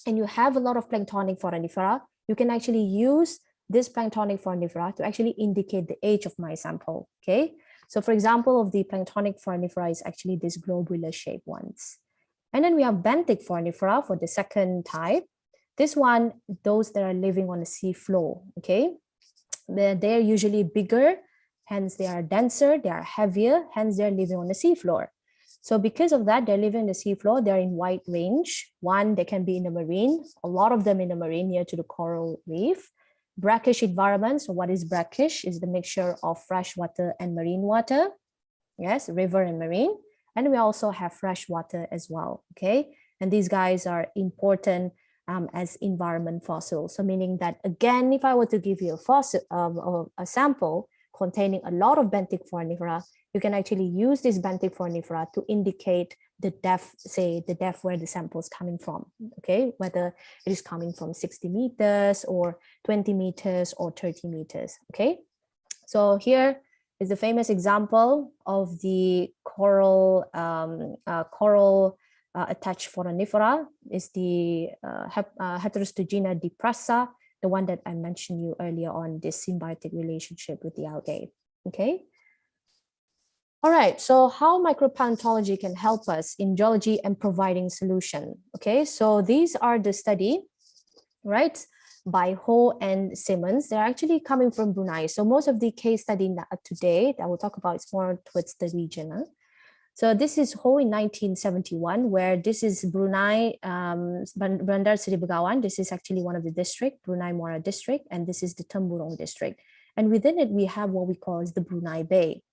and you have a lot of planktonic foraminifera, you can actually use this planktonic foraminifera to actually indicate the age of my sample, okay? So for example, of the planktonic foraminifera is actually these globular shaped ones. And then we have benthic foraminifera for the second type. This one, those that are living on the sea floor, okay? They're usually bigger, hence they are denser, they are heavier, hence they're living on the seafloor. So because of that, they're living in the seafloor, they're in wide range. One, they can be in the marine, a lot of them in the marine near to the coral reef. Brackish environment, so what is brackish? Is the mixture of fresh water and marine water. Yes, river and marine. And we also have fresh water as well, okay? And these guys are important as environment fossils. So meaning that, again, if I were to give you a fossil, a sample containing a lot of benthic foraminifera, you can actually use this benthic foraminifera to indicate the depth, say the depth where the sample is coming from, okay? Whether it is coming from 60 meters or 20 meters or 30 meters, okay? So here, is the famous example of the coral attached foraminifera, is the Heterostogena depressa, the one that I mentioned you earlier on, this symbiotic relationship with the algae. Okay. All right, so how micropaleontology can help us in geology and providing solution. Okay, so these are the study, right, by Ho and Simmons. They're actually coming from Brunei. So most of the case study today that we'll talk about is more towards the region. So this is Ho in 1971, where this is Brunei, Bandar Seri Begawan. This is actually one of the district, Brunei Muara district, and this is the Temburong district. And within it, we have what we call is the Brunei Bay.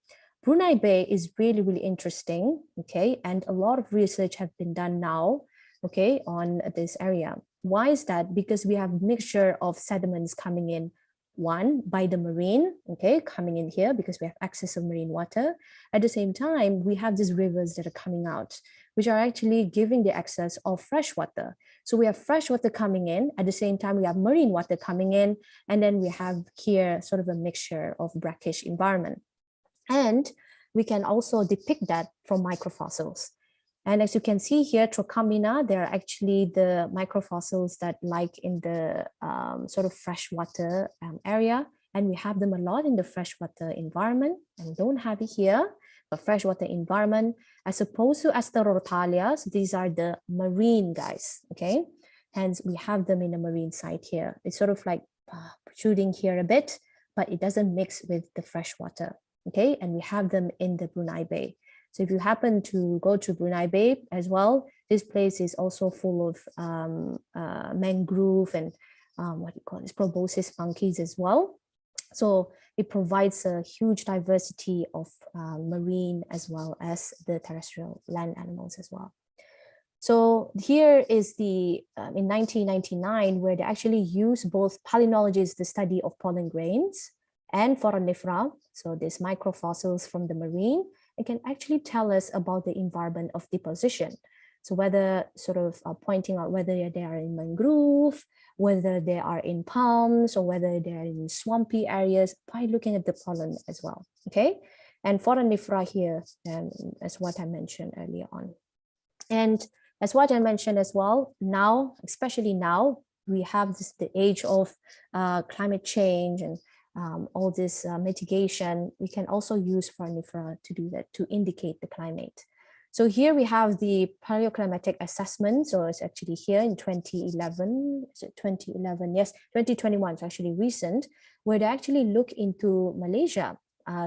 Brunei Bay is really, really interesting, okay? And a lot of research have been done now, okay, on this area. Why is that? Because we have mixture of sediments coming in, one, by the marine, okay, coming in here because we have access of marine water. At the same time, we have these rivers that are coming out, which are actually giving the access of fresh water. So we have fresh water coming in, at the same time, we have marine water coming in, and then we have here sort of a mixture of brackish environment. And we can also depict that from microfossils. And as you can see here, Trocamina, they're actually the microfossils that like in the sort of freshwater area. And we have them a lot in the freshwater environment. And we don't have it here, but freshwater environment, as opposed to Asterotalia. So these are the marine guys, okay? Hence, we have them in the marine site here. It's sort of like protruding here a bit, but it doesn't mix with the freshwater. Okay, and we have them in the Brunei Bay. So if you happen to go to Brunei Bay as well, this place is also full of mangrove and what do you call this, proboscis monkeys as well. So it provides a huge diversity of marine as well as the terrestrial land animals as well. So here is the, in 1999, where they actually use both palynology, the study of pollen grains, and foraminifera, so these microfossils from the marine, it can actually tell us about the environment of deposition. So whether sort of pointing out whether they are in mangrove, whether they are in palms, or whether they are in swampy areas by looking at the pollen as well, okay? And foraminifera here, as what I mentioned earlier on. And as what I mentioned as well, now, especially now, we have the age of climate change and all this mitigation. We can also use foraminifera to do that, to indicate the climate. So here we have the paleoclimatic assessment. So it's actually here in 2011, is it 2011? Yes, 2021 is actually recent, where they actually look into Malaysia.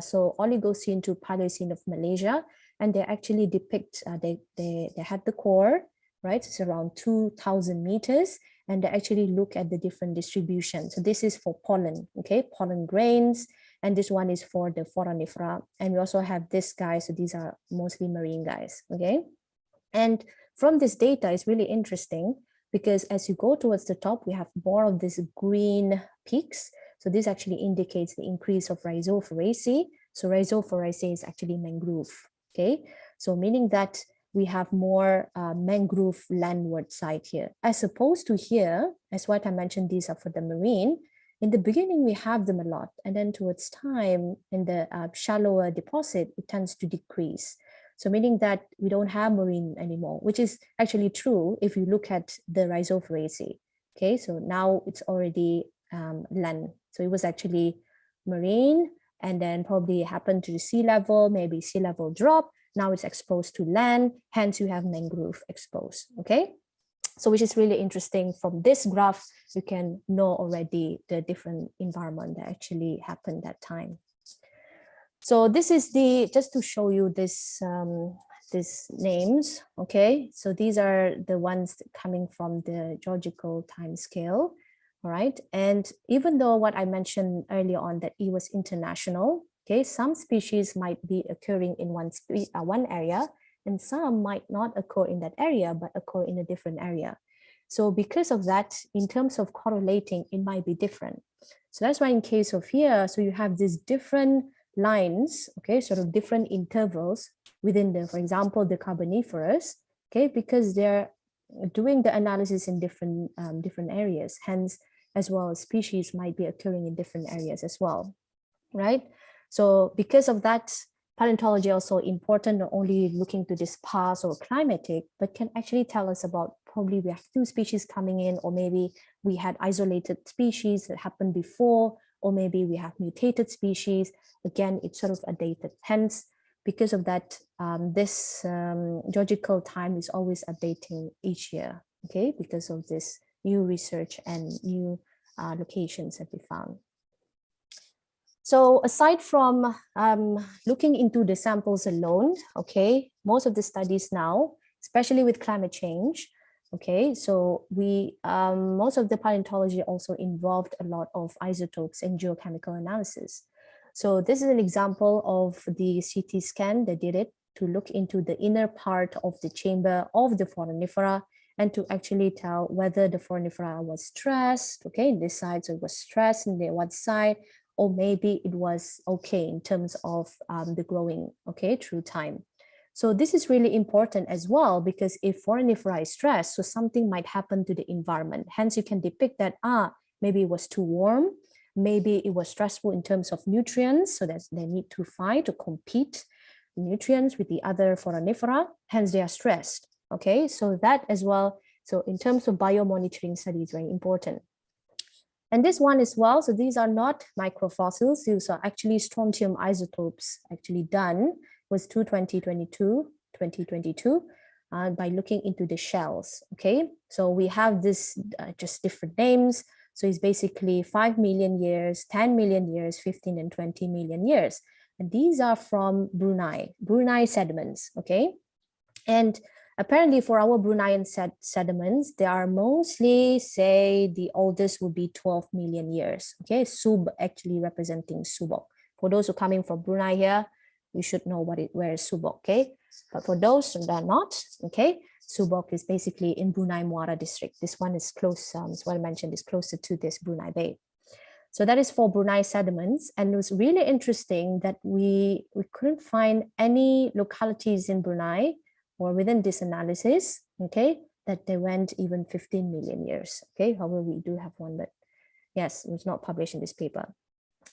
So Oligocene to Paleocene of Malaysia, and they actually depict, they had the core, right? It's around 2,000 meters. And they actually look at the different distributions. So this is for pollen, okay, pollen grains, and this one is for the foraminifera. And we also have this guy, so these are mostly marine guys, okay? And from this data, it's really interesting because as you go towards the top, we have more of these green peaks. So this actually indicates the increase of rhizophoracea. So rhizophoracea is actually mangrove, okay? So meaning that we have more mangrove landward side here, as opposed to here, as what I mentioned, these are for the marine. In the beginning, we have them a lot, and then towards time in the shallower deposit, it tends to decrease. So meaning that we don't have marine anymore, which is actually true if you look at the rhizophoracea. Okay, so now it's already land. So it was actually marine, and then probably happened to the sea level, maybe sea level drop. Now it's exposed to land, hence you have mangrove exposed, okay? So which is really interesting. From this graph, you can know already the different environment that actually happened that time. So this is the, just to show you this, these names, okay? So these are the ones coming from the geological time scale, all right? And even though what I mentioned earlier on that it was international, okay, some species might be occurring in one area, and some might not occur in that area, but occur in a different area. So because of that, in terms of correlating, it might be different. So that's why in case of here, so you have these different lines, okay, sort of different intervals within the, for example, the Carboniferous, okay, because they're doing the analysis in different areas, hence, as well as species might be occurring in different areas as well, right? So because of that, paleontology also important, not only looking to this past or climatic, but can actually tell us about probably we have new species coming in, or maybe we had isolated species that happened before, or maybe we have mutated species. Again, it's sort of a dated. Hence, because of that, this geological time is always updating each year, okay, because of this new research and new locations that we found. So aside from looking into the samples alone, okay, most of the studies now, especially with climate change, okay, so we most of the paleontology also involved a lot of isotopes and geochemical analysis. So this is an example of the CT scan. They did it to look into the inner part of the chamber of the foraminifera and to actually tell whether the foraminifera was stressed, okay, in this side, so it was stressed in the one side, or maybe it was okay in terms of the growing, okay, through time. So this is really important as well, because if foraminifera is stressed, so something might happen to the environment. Hence, you can depict that, maybe it was too warm, maybe it was stressful in terms of nutrients, so that they need to fight to compete nutrients with the other foraminifera, hence they are stressed, okay? So that as well, so in terms of biomonitoring study is very important. And this one as well, so these are not microfossils, these are actually strontium isotopes actually done, was 2022, by looking into the shells, okay? So we have this just different names. So it's basically 5 million years, 10 million years, 15 and 20 million years. And these are from Brunei sediments, okay? And apparently for our Bruneian sediments, they are mostly, say, the oldest would be 12 million years, okay? Sub actually representing Subok. For those who are coming from Brunei here, you should know where is Subok, okay? But for those that are not, okay, Subok is basically in Brunei Muara district. This one is close, what I mentioned is closer to this Brunei Bay. So that is for Brunei sediments. And it was really interesting that we couldn't find any localities in Brunei or within this analysis, okay, that they went even 15 million years, okay? However, we do have one, but yes, it was not published in this paper.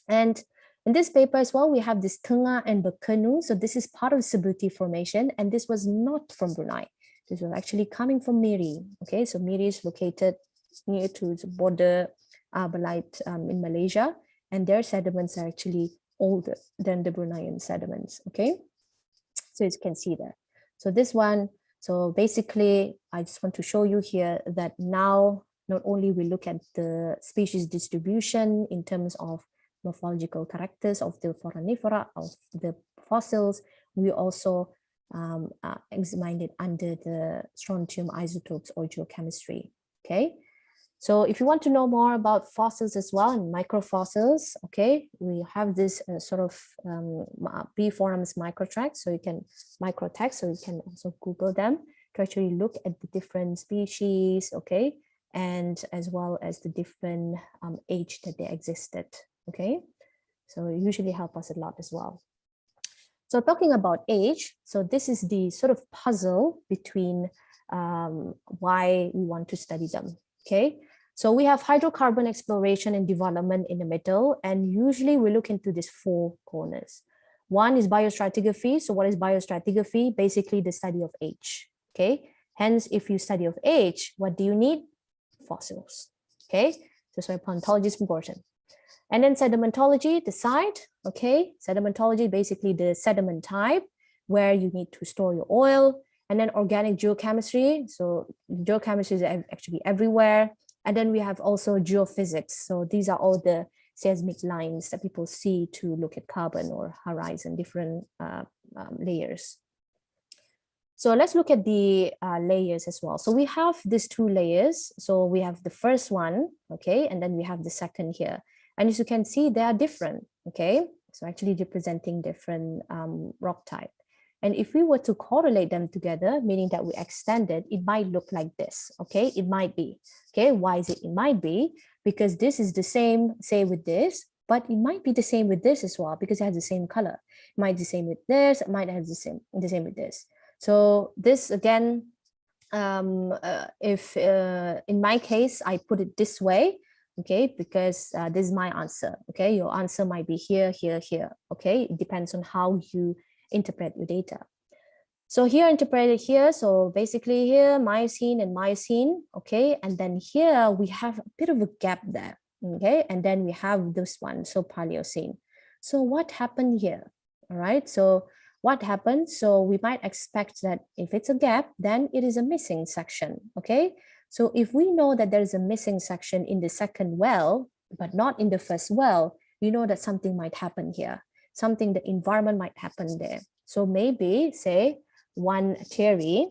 And in this paper as well, we have this Tengah and Bekenu. So this is part of Sebuti Formation, and this was not from Brunei. This was actually coming from Miri, okay? So Miri is located near to the border Belait in Malaysia, and their sediments are actually older than the Bruneian sediments, okay? So as you can see there. So this one, so basically, I just want to show you here that now, not only we look at the species distribution in terms of morphological characters of the foraminifera, of the fossils, we also examined it under the strontium isotopes or geochemistry, okay? So if you want to know more about fossils as well and microfossils, okay, we have this sort of B forums microtext, so you can also Google them to actually look at the different species, okay, and as well as the different age that they existed, okay. So it usually help us a lot as well. So talking about age, so this is the sort of puzzle between why we want to study them, okay. So we have hydrocarbon exploration and development in the middle, and usually we look into these four corners. One is biostratigraphy. So what is biostratigraphy? Basically the study of age, okay? Hence, if you study of age, what do you need? Fossils, okay? So that's why paleontology is important. And then sedimentology, the site, okay? Sedimentology, basically the sediment type, where you need to store your oil. And then organic geochemistry. So geochemistry is actually everywhere. And then we have also geophysics. So these are all the seismic lines that people see to look at carbon or horizon, different layers. So let's look at the layers as well. So we have these two layers. So we have the first one, okay, and then we have the second here. And as you can see, they are different, okay? So actually representing different rock type. And if we were to correlate them together, meaning that we extend it, it might look like this, okay? It might be, okay? Why is it? It might be because this is the same, say with this, but it might be the same with this as well because it has the same color. It might be the same with this, it might have the same with this. So this again, if in my case, I put it this way, okay, because this is my answer, okay? Your answer might be here, here, here, okay? It depends on how you interpret your data. So here interpreted here, so basically here, myosin and myosin, okay? And then here we have a bit of a gap there, okay? And then we have this one, so Paleocene. So what happened here, all right? So what happened? So we might expect that if it's a gap, then it is a missing section, okay? So if we know that there is a missing section in the second well, but not in the first well, you know that something might happen here. Something, the environment might happen there. So maybe say one theory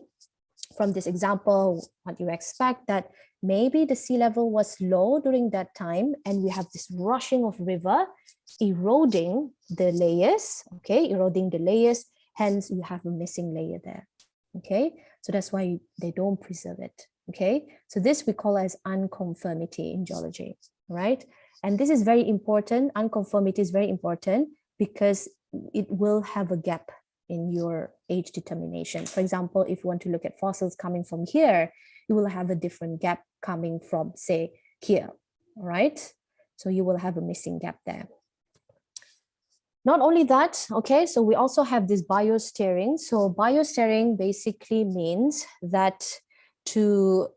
from this example, what you expect that maybe the sea level was low during that time and we have this rushing of river eroding the layers, okay, eroding the layers, hence you have a missing layer there, okay? So that's why they don't preserve it, okay? So this we call as unconformity in geology, right? And this is very important. Unconformity is very important because it will have a gap in your age determination. For example, if you want to look at fossils coming from here, you will have a different gap coming from, say, here, right? So you will have a missing gap there. Not only that, okay, so we also have this biosteering. So biosteering basically means that to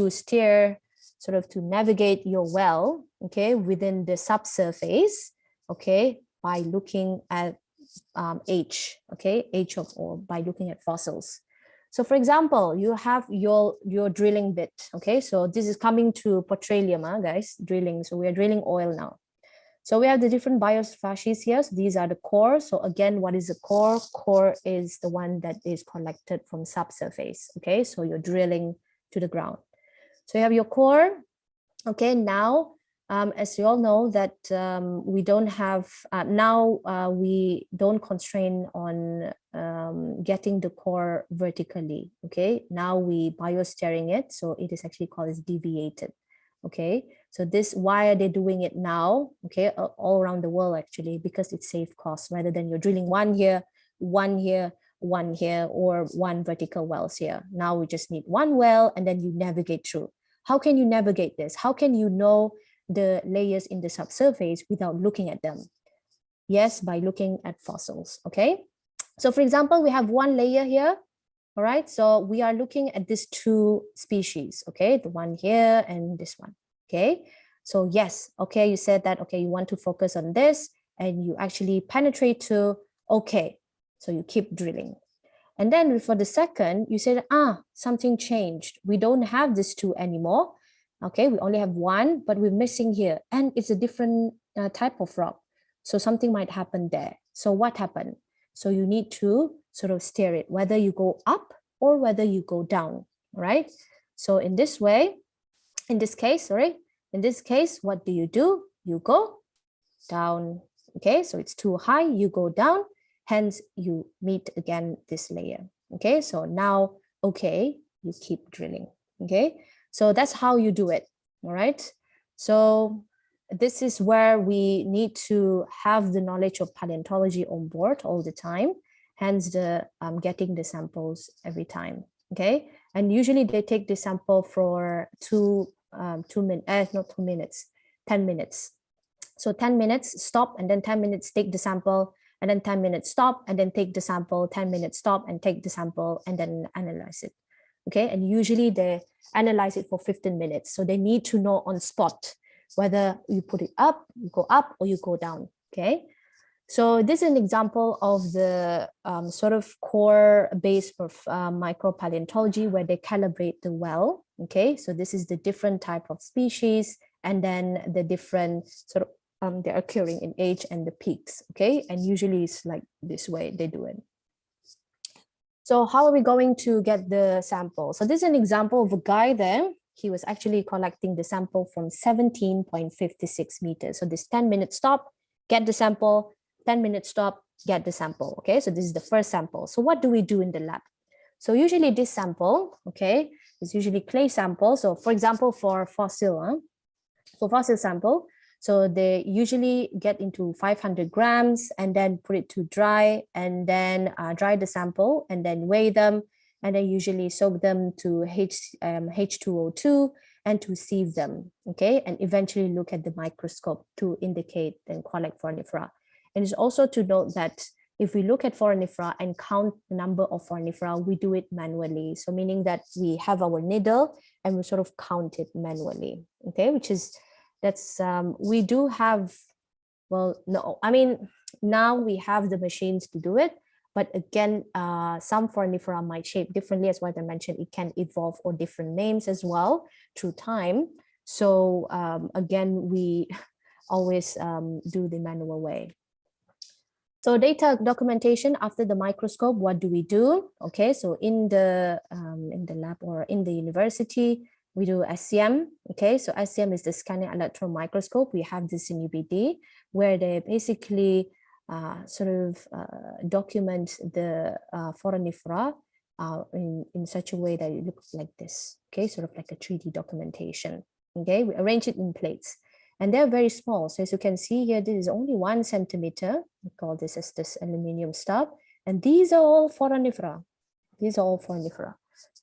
steer, sort of to navigate your well, okay, within the subsurface, okay, by looking at age, okay, age of ore, by looking at fossils. So for example, you have your drilling bit, okay, so this is coming to petroleum, guys, drilling. So we are drilling oil now. So we have the different biosfacies here. So these are the core. So again, what is the core? Core is the one that is collected from subsurface, okay, so you're drilling to the ground. So you have your core, okay. Now as you all know that we don't have, we don't constrain on getting the core vertically, okay. Now we biosteering it, so it is actually called as deviated, okay. So this, why are they doing it now, okay, all around the world actually, because it saves costs rather than you're drilling one here, one here, one here, or one vertical wells here. Now we just need one well and then you navigate through. How can you navigate this? How can you know the layers in the subsurface without looking at them? Yes, by looking at fossils, okay? So for example, we have one layer here, all right? So we are looking at these two species, okay? The one here and this one, okay? So yes, okay, you said that, okay, you want to focus on this and you actually penetrate to, okay, so you keep drilling. And then for the second, you said, something changed. We don't have these two anymore. Okay, we only have one, but we're missing here. And it's a different type of rock. So something might happen there. So what happened? So you need to sort of steer it, whether you go up or whether you go down, right? So in this way, in this case, what do? You go down, okay? So it's too high, you go down. Hence, you meet again this layer. Okay, so now, okay, you keep drilling. Okay, so that's how you do it. All right. So this is where we need to have the knowledge of paleontology on board all the time. Hence, the getting the samples every time. Okay, and usually they take the sample for 10 minutes. So 10 minutes, stop, and then 10 minutes, take the sample, and then 10 minutes, stop, and then take the sample, 10 minutes, stop, and take the sample, and then analyze it. Okay, and usually they analyze it for 15 minutes. So they need to know on spot whether you put it up, you go up, or you go down. Okay, so this is an example of the sort of core-based micropaleontology where they calibrate the well. Okay, so this is the different type of species, and then the different sort of they're occurring in age and the peaks, okay? And usually it's like this way they do it. So how are we going to get the sample? So this is an example of a guy there. He was actually collecting the sample from 17.56 meters. So this 10-minute stop, get the sample, 10-minute stop, get the sample, okay? So this is the first sample. So what do we do in the lab? So usually this sample, okay, is usually clay sample. So for example, for fossil sample, so they usually get into 500 grams and then put it to dry, and then dry the sample and then weigh them, and then usually soak them to H2O2 and to sieve them, okay, and eventually look at the microscope to indicate and collect foraminifera. And it's also to note that if we look at foraminifera and count the number of foraminifera, we do it manually. So meaning that we have our needle and we sort of count it manually, okay, which is, we do have, well, no, I mean, now we have the machines to do it, but again, some foraminifera might shape differently, as what I mentioned, it can evolve or different names as well through time. So again, we always do the manual way. So data documentation after the microscope, what do we do? Okay, so in the lab or in the university, we do SCM. Okay, so SCM is the scanning electron microscope. We have this in UBD, where they basically document the foraminifera in such a way that it looks like this. Okay, sort of like a 3D documentation. Okay, we arrange it in plates. And they're very small. So as you can see here, this is only 1 centimeter. We call this as this aluminum stuff. And these are all foraminifera. These are all foraminifera,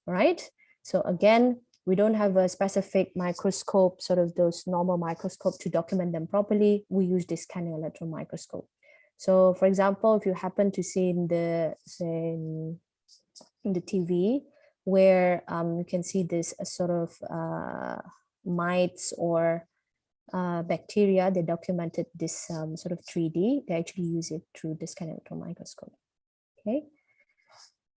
right? So again, we don't have a specific microscope, sort of those normal microscope to document them properly. We use this scanning electron microscope. So for example, if you happen to see in the, say, in the TV, where you can see this sort of mites or bacteria, they documented this sort of 3D. They actually use it through this kind of electron microscope. Okay,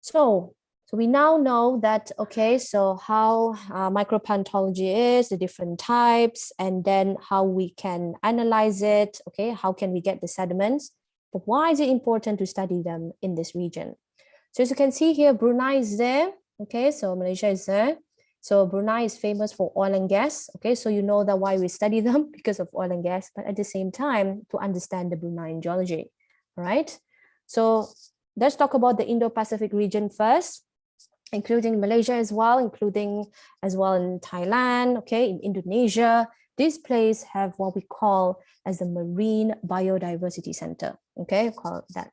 so we now know that, okay, so how micropaleontology is, the different types, and then how we can analyze it. Okay, how can we get the sediments? But why is it important to study them in this region? So as you can see here, Brunei is there. Okay, so Malaysia is there. So Brunei is famous for oil and gas. Okay, so you know that why we study them, because of oil and gas, but at the same time to understand the Bruneian geology. All right, so let's talk about the Indo-Pacific region first, including Malaysia as well, including as well in Thailand, okay, in Indonesia. These places have what we call as the Marine Biodiversity Center, okay, call it that.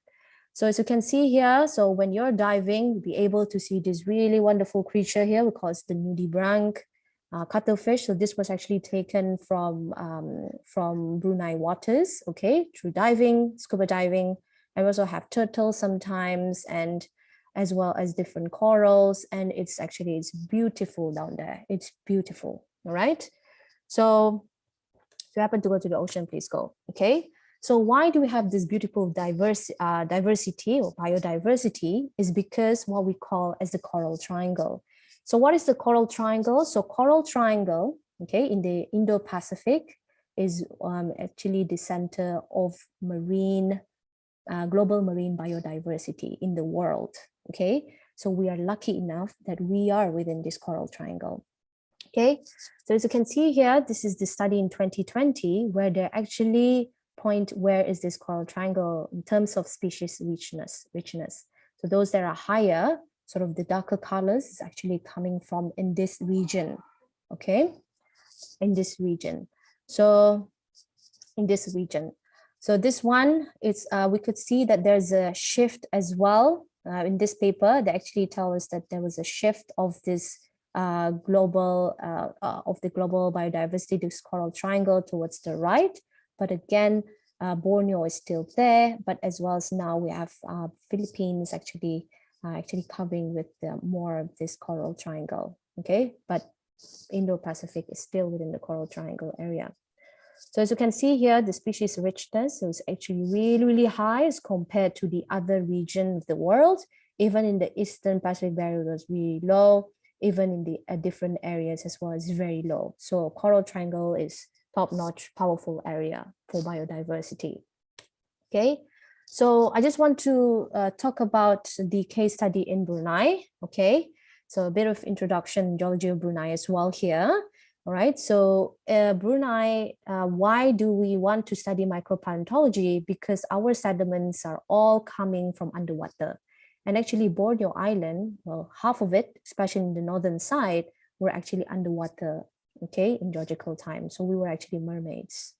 So as you can see here, so when you're diving, you'll be able to see this really wonderful creature here. We call it the nudibranch cuttlefish. So this was actually taken from Brunei waters, okay, through diving, scuba diving. And we also have turtles sometimes, and as well as different corals. And it's beautiful down there. It's beautiful, all right? So if you happen to go to the ocean, please go, okay? So why do we have this beautiful diversity or biodiversity is because what we call as the coral triangle. So what is the coral triangle? So coral triangle, okay, in the Indo-Pacific is actually the center of global marine biodiversity in the world, okay? So we are lucky enough that we are within this coral triangle. Okay, so as you can see here, this is the study in 2020 where they actually point where is this coral triangle in terms of species richness. So those that are higher, sort of the darker colors, is actually coming from in this region, okay, in this region. So in this region. So this one, it's we could see that there's a shift as well. In this paper, they actually tell us that there was a shift of this global biodiversity, this coral triangle towards the right. But again, Borneo is still there, but as well as now we have Philippines actually covering with more of this coral triangle. Okay, but Indo-Pacific is still within the coral triangle area. So as you can see here, the species richness is actually really, really high as compared to the other region of the world. Even in the Eastern Pacific barrier was really low. Even in the different areas as well is very low. So coral triangle is top-notch, powerful area for biodiversity. Okay, so I just want to talk about the case study in Brunei. Okay, so a bit of introduction, geology of Brunei as well here. All right, so Brunei, why do we want to study micropaleontology? Because our sediments are all coming from underwater. And actually Borneo Island, well, half of it, especially in the northern side, were actually underwater, okay, in geological time. So we were actually mermaids,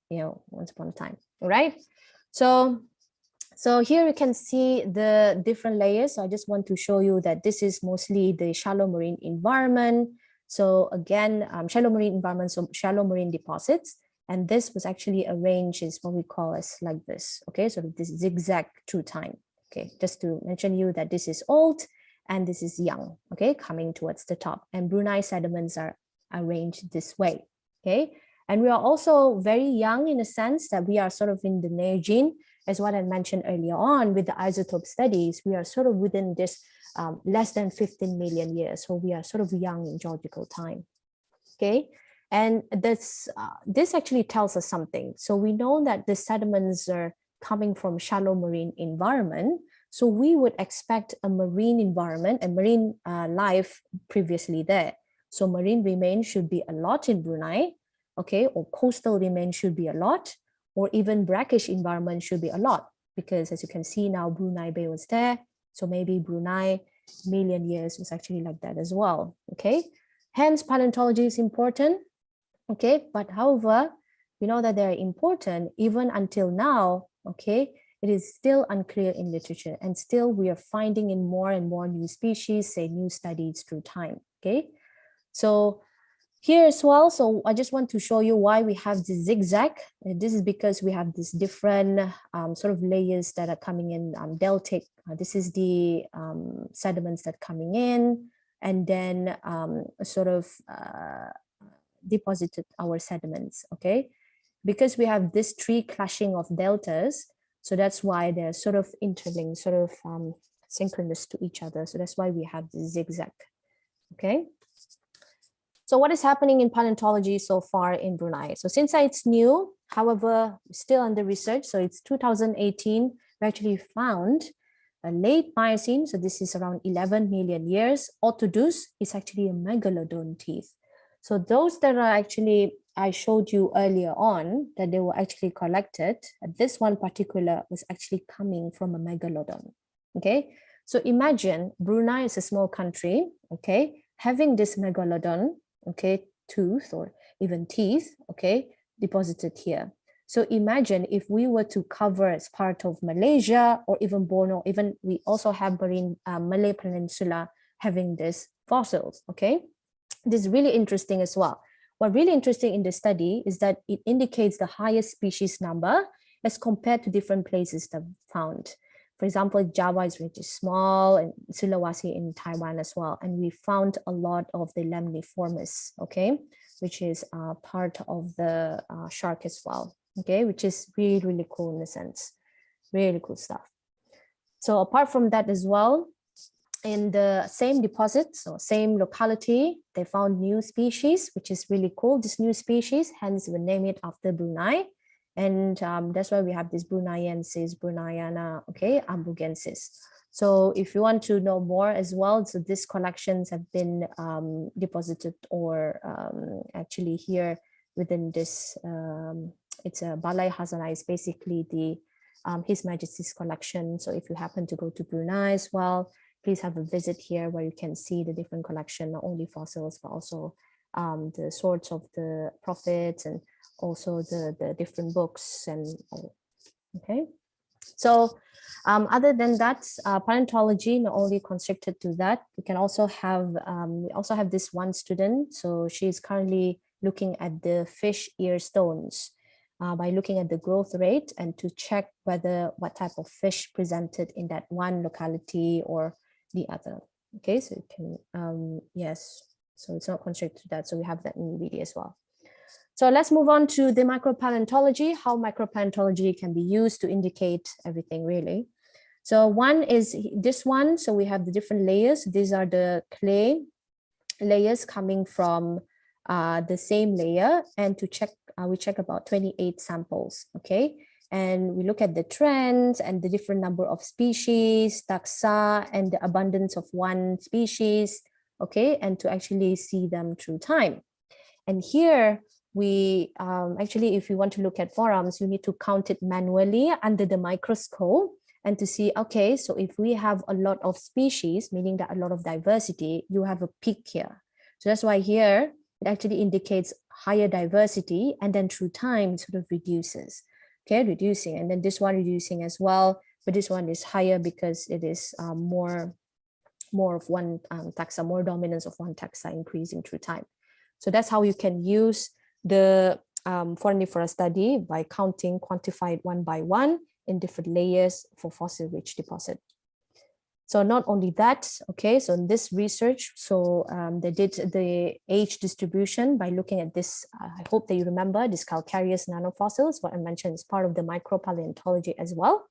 you know, once upon a time, all right? So here you can see the different layers. So I just want to show you that this is mostly the shallow marine environment. So again, shallow marine environments, so shallow marine deposits. And this was actually arranged is what we call as like this, okay? So this zigzag through time, okay? Just to mention you that this is old and this is young, okay? Coming towards the top. And Brunei sediments are arranged this way, okay? And we are also very young in a sense that we are sort of in the Neogene, as what I mentioned earlier on with the isotope studies, we are sort of within this less than 15 million years. So we are sort of young in geological time, okay? And this actually tells us something. So we know that the sediments are coming from shallow marine environment. So we would expect a marine environment and marine life previously there. So marine remains should be a lot in Brunei, okay? Or coastal remains should be a lot, or even brackish environment should be a lot, because as you can see now, Brunei Bay was there. So maybe Brunei million years was actually like that as well, okay? Hence, paleontology is important, okay? But however, we know that they're important even until now, okay? It is still unclear in literature, and still we are finding in more and more new species, say new studies through time, okay? So here as well, so I just want to show you why we have this zigzag. This is because we have these different sort of layers that are coming in deltic. This is the sediments that are coming in, and then sort of deposited our sediments, okay? Because we have this three clashing of deltas, so that's why they're sort of interlinked, sort of synchronous to each other. So that's why we have the zigzag, okay? So what is happening in paleontology so far in Brunei? So since it's new, however, still under research, so it's 2018, we actually found a late Miocene, so this is around 11 million years. Orthodus is actually a megalodon teeth. So those that are actually, I showed you earlier on that they were actually collected, this one particular was actually coming from a megalodon, okay? So imagine Brunei is a small country, okay? Having this megalodon, okay, tooth or even teeth, okay, deposited here. So imagine if we were to cover as part of Malaysia or even Borneo, even we also have marine Malay Peninsula having these fossils, okay? This is really interesting as well. What really interesting in the study is that it indicates the highest species number as compared to different places that found. For example, Java is really small, and Sulawesi in Taiwan as well. And we found a lot of the lamniformis, okay, which is part of the shark as well, okay, which is really, really cool in a sense. Really cool stuff. So apart from that as well, in the same deposit, so same locality, they found new species, which is really cool. This new species, hence we name it after Brunei. And that's why we have this Bruneiensis, Bruneiana, okay, Ambugensis. So if you want to know more as well, so these collections have been deposited or actually here within this, it's a Balai Hazanah, is basically the His Majesty's collection. So if you happen to go to Brunei as well, please have a visit here where you can see the different collection, not only fossils, but also the sorts of the prophets and also the different books and all. Okay. So other than that, paleontology not only constricted to that, we also have this one student. So she's currently looking at the fish ear stones by looking at the growth rate and to check whether what type of fish presented in that one locality or the other. Okay, so you can, yes, so it's not constricted to that. So we have that in the video as well. So let's move on to the micropaleontology, how micropaleontology can be used to indicate everything really. So one is this one. So we have the different layers. These are the clay layers coming from the same layer, and to check, we check about 28 samples, okay? And we look at the trends and the different number of species, taxa, and the abundance of one species, okay? And to actually see them through time. And here, we actually, if you want to look at forams, you need to count it manually under the microscope and to see, okay, so if we have a lot of species, meaning that a lot of diversity, you have a peak here. So that's why here, it actually indicates higher diversity, and then through time, it sort of reduces, okay, reducing. And then this one reducing as well, but this one is higher because it is more more of one taxa, more dominance of one taxa increasing through time. So that's how you can use the foraminifera study by counting, quantified one by one in different layers for fossil-rich deposit. So not only that, okay, so in this research, so they did the age distribution by looking at this, I hope that you remember, this calcareous nanofossils, what I mentioned is part of the micropaleontology as well,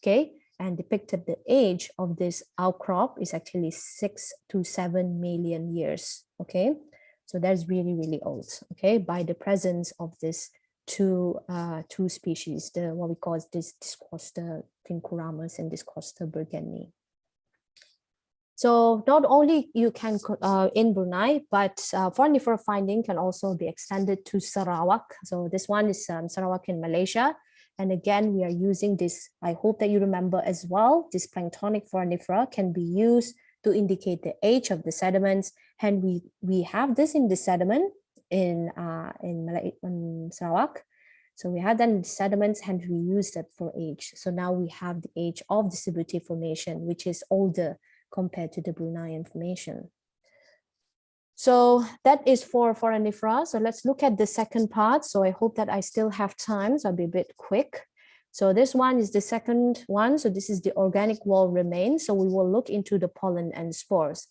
okay, and depicted the age of this outcrop is actually 6 to 7 million years, okay. So that's really, really old, okay, by the presence of this two species, the what we call this Discosta pincuramus and Discosta burgeni. So not only you can in Brunei, but foraminifera finding can also be extended to Sarawak. So this one is Sarawak in Malaysia. And again, we are using this, I hope that you remember as well, this planktonic foraminifera can be used to indicate the age of the sediments. And we have this in the sediment in Sarawak. So we had that in the sediments and we use that for age. So now we have the age of distributive formation, which is older compared to the Brunei information. So that is for foraminifera. So let's look at the second part. So I hope that I still have time, so I'll be a bit quick. So this one is the second one. So this is the organic wall remains. So we will look into the pollen and spores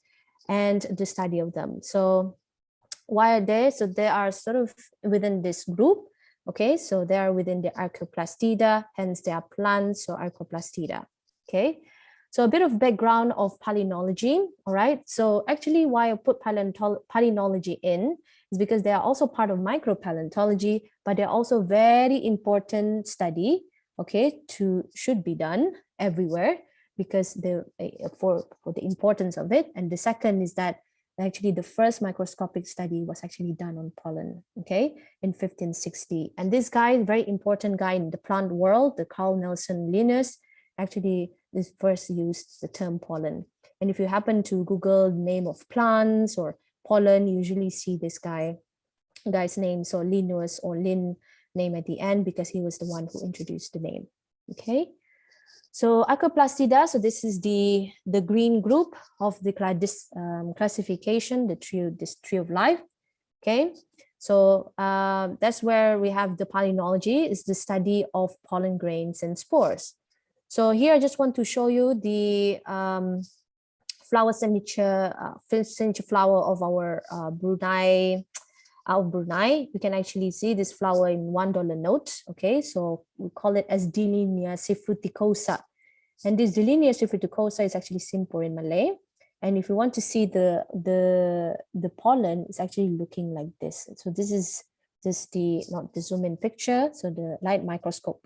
and the study of them. So why are they? So they are sort of within this group. Okay, so they are within the Archaeoplastida, hence they are plants or Archaeoplastida. Okay. So a bit of background of palynology, all right? So actually why I put palynology in is because they are also part of micropaleontology, but they're also very important study, okay, should be done everywhere because for the importance of it. And the second is that actually the first microscopic study was actually done on pollen, okay, in 1560. And this guy, very important guy in the plant world, the Carl Nelson Linnaeus, actually is first used the term pollen. And if you happen to Google name of plants or pollen, you usually see this guy's name, so Linnaeus or Lin name at the end because he was the one who introduced the name. Okay. So Archaeoplastida, so this is the green group of the classification, this tree of life. Okay. So that's where we have the palynology, is the study of pollen grains and spores. So here I just want to show you the flower signature flower of our Brunei. You can actually see this flower in $1 note. Okay, so we call it as Delinia fruticosa, and this Delinia fruticosa is actually simple in Malay. And if you want to see the pollen, it's actually looking like this. So this is just not the zoom in picture, so the light microscope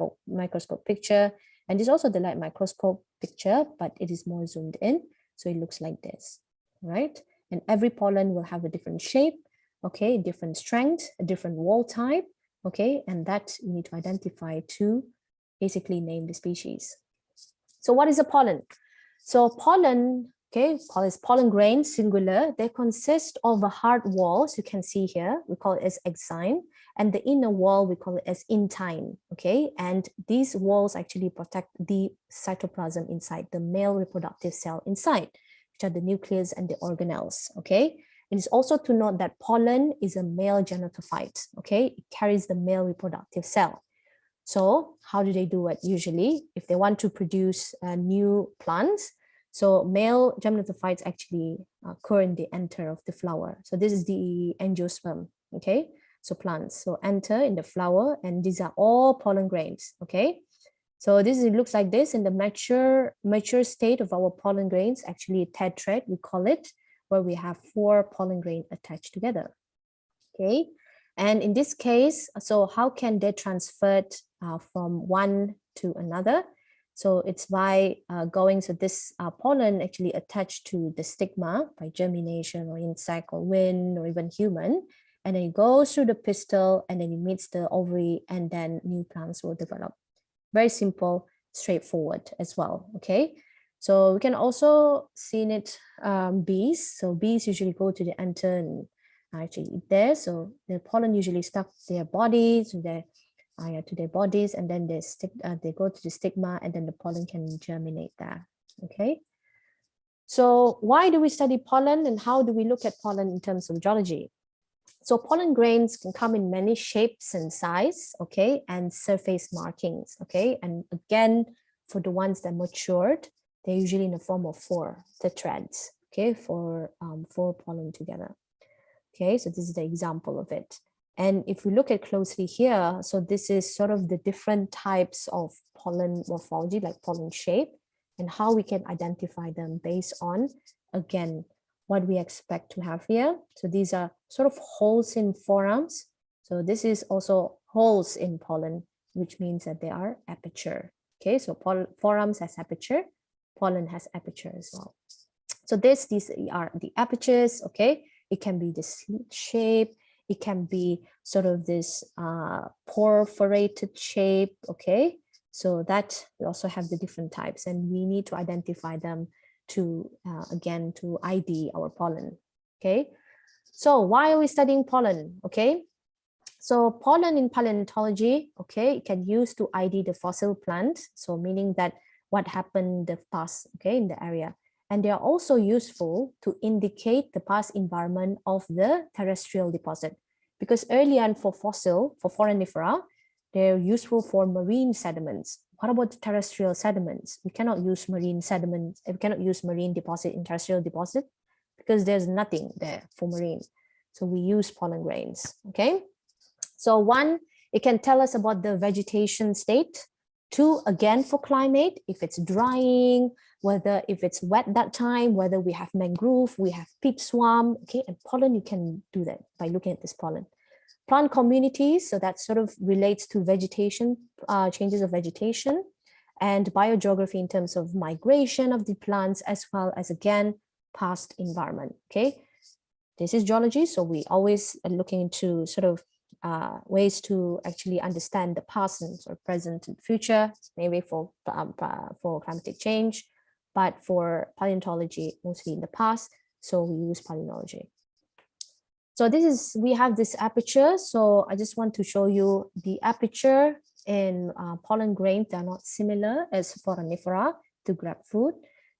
picture. And this is also the light microscope picture, but it is more zoomed in. So it looks like this, right? And every pollen will have a different shape, okay, different strength, a different wall type, okay? And that you need to identify to basically name the species. So what is a pollen? So pollen, okay, pollen grains, singular, they consist of a hard wall, so you can see here, we call it as exine, and the inner wall, we call it as intine, okay? And these walls actually protect the cytoplasm inside, the male reproductive cell inside, which are the nucleus and the organelles, okay? It is also to note that pollen is a male genotophyte, okay? It carries the male reproductive cell. So how do they do it usually? If they want to produce new plants, so male genotophytes actually occur in the enter of the flower. So this is the angiosperm, okay? So plants, so enter in the flower, and these are all pollen grains, okay? So it looks like this in the mature state of our pollen grains, actually a tetrad, we call it, where we have 4 pollen grains attached together, okay? And in this case, so how can they transfer from one to another? So it's by so this pollen actually attached to the stigma by germination or insect or wind or even human, and then it goes through the pistil and then it meets the ovary, and then new plants will develop. Very simple, straightforward as well, okay? So we can also see in it bees. So bees usually go to the enter and actually eat there. So the pollen usually stuck to their bodies, to their bodies, and then they go to the stigma, and then the pollen can germinate there. Okay. So why do we study pollen and how do we look at pollen in terms of geology? So pollen grains can come in many shapes and size, okay, and surface markings, okay. And again, for the ones that matured, they're usually in the form of four tetrads, okay, for four pollen together. Okay, so this is the example of it. And if we look at closely here, so this is sort of the different types of pollen morphology, like pollen shape, and how we can identify them based on, again, what we expect to have here. So these are sort of holes in forams. So this is also holes in pollen, which means that they are aperture. Okay, so forams has aperture, pollen has aperture as well. So these are the apertures, okay? It can be the slit shape, it can be sort of this perforated shape, okay? So that we also have the different types and we need to identify them to, again, to ID our pollen, okay? So why are we studying pollen, okay? So pollen in paleontology, okay, it can use to ID the fossil plant. So meaning that what happened in the past, okay, in the area. And they are also useful to indicate the past environment of the terrestrial deposit. Because early on for foraminifera, they're useful for marine sediments. What about the terrestrial sediments? We cannot use marine sediments, we cannot use marine deposit in terrestrial deposit because there's nothing there for marine. So we use pollen grains, okay? So one, it can tell us about the vegetation state. Two, again, for climate, if it's drying, whether if it's wet that time, whether we have mangrove, we have peat swamp, okay, and pollen, you can do that by looking at this pollen. Plant communities, so that sort of relates to vegetation, changes of vegetation, and biogeography in terms of migration of the plants, as well as, again, past environment, okay? This is geology, so we always are looking into sort of ways to actually understand the past and sort of present and future, maybe for climatic change, but for paleontology, mostly in the past, so we use palynology. So this is, we have this aperture, so I just want to show you the aperture in pollen grain. They're not similar as foraminifera to grab food.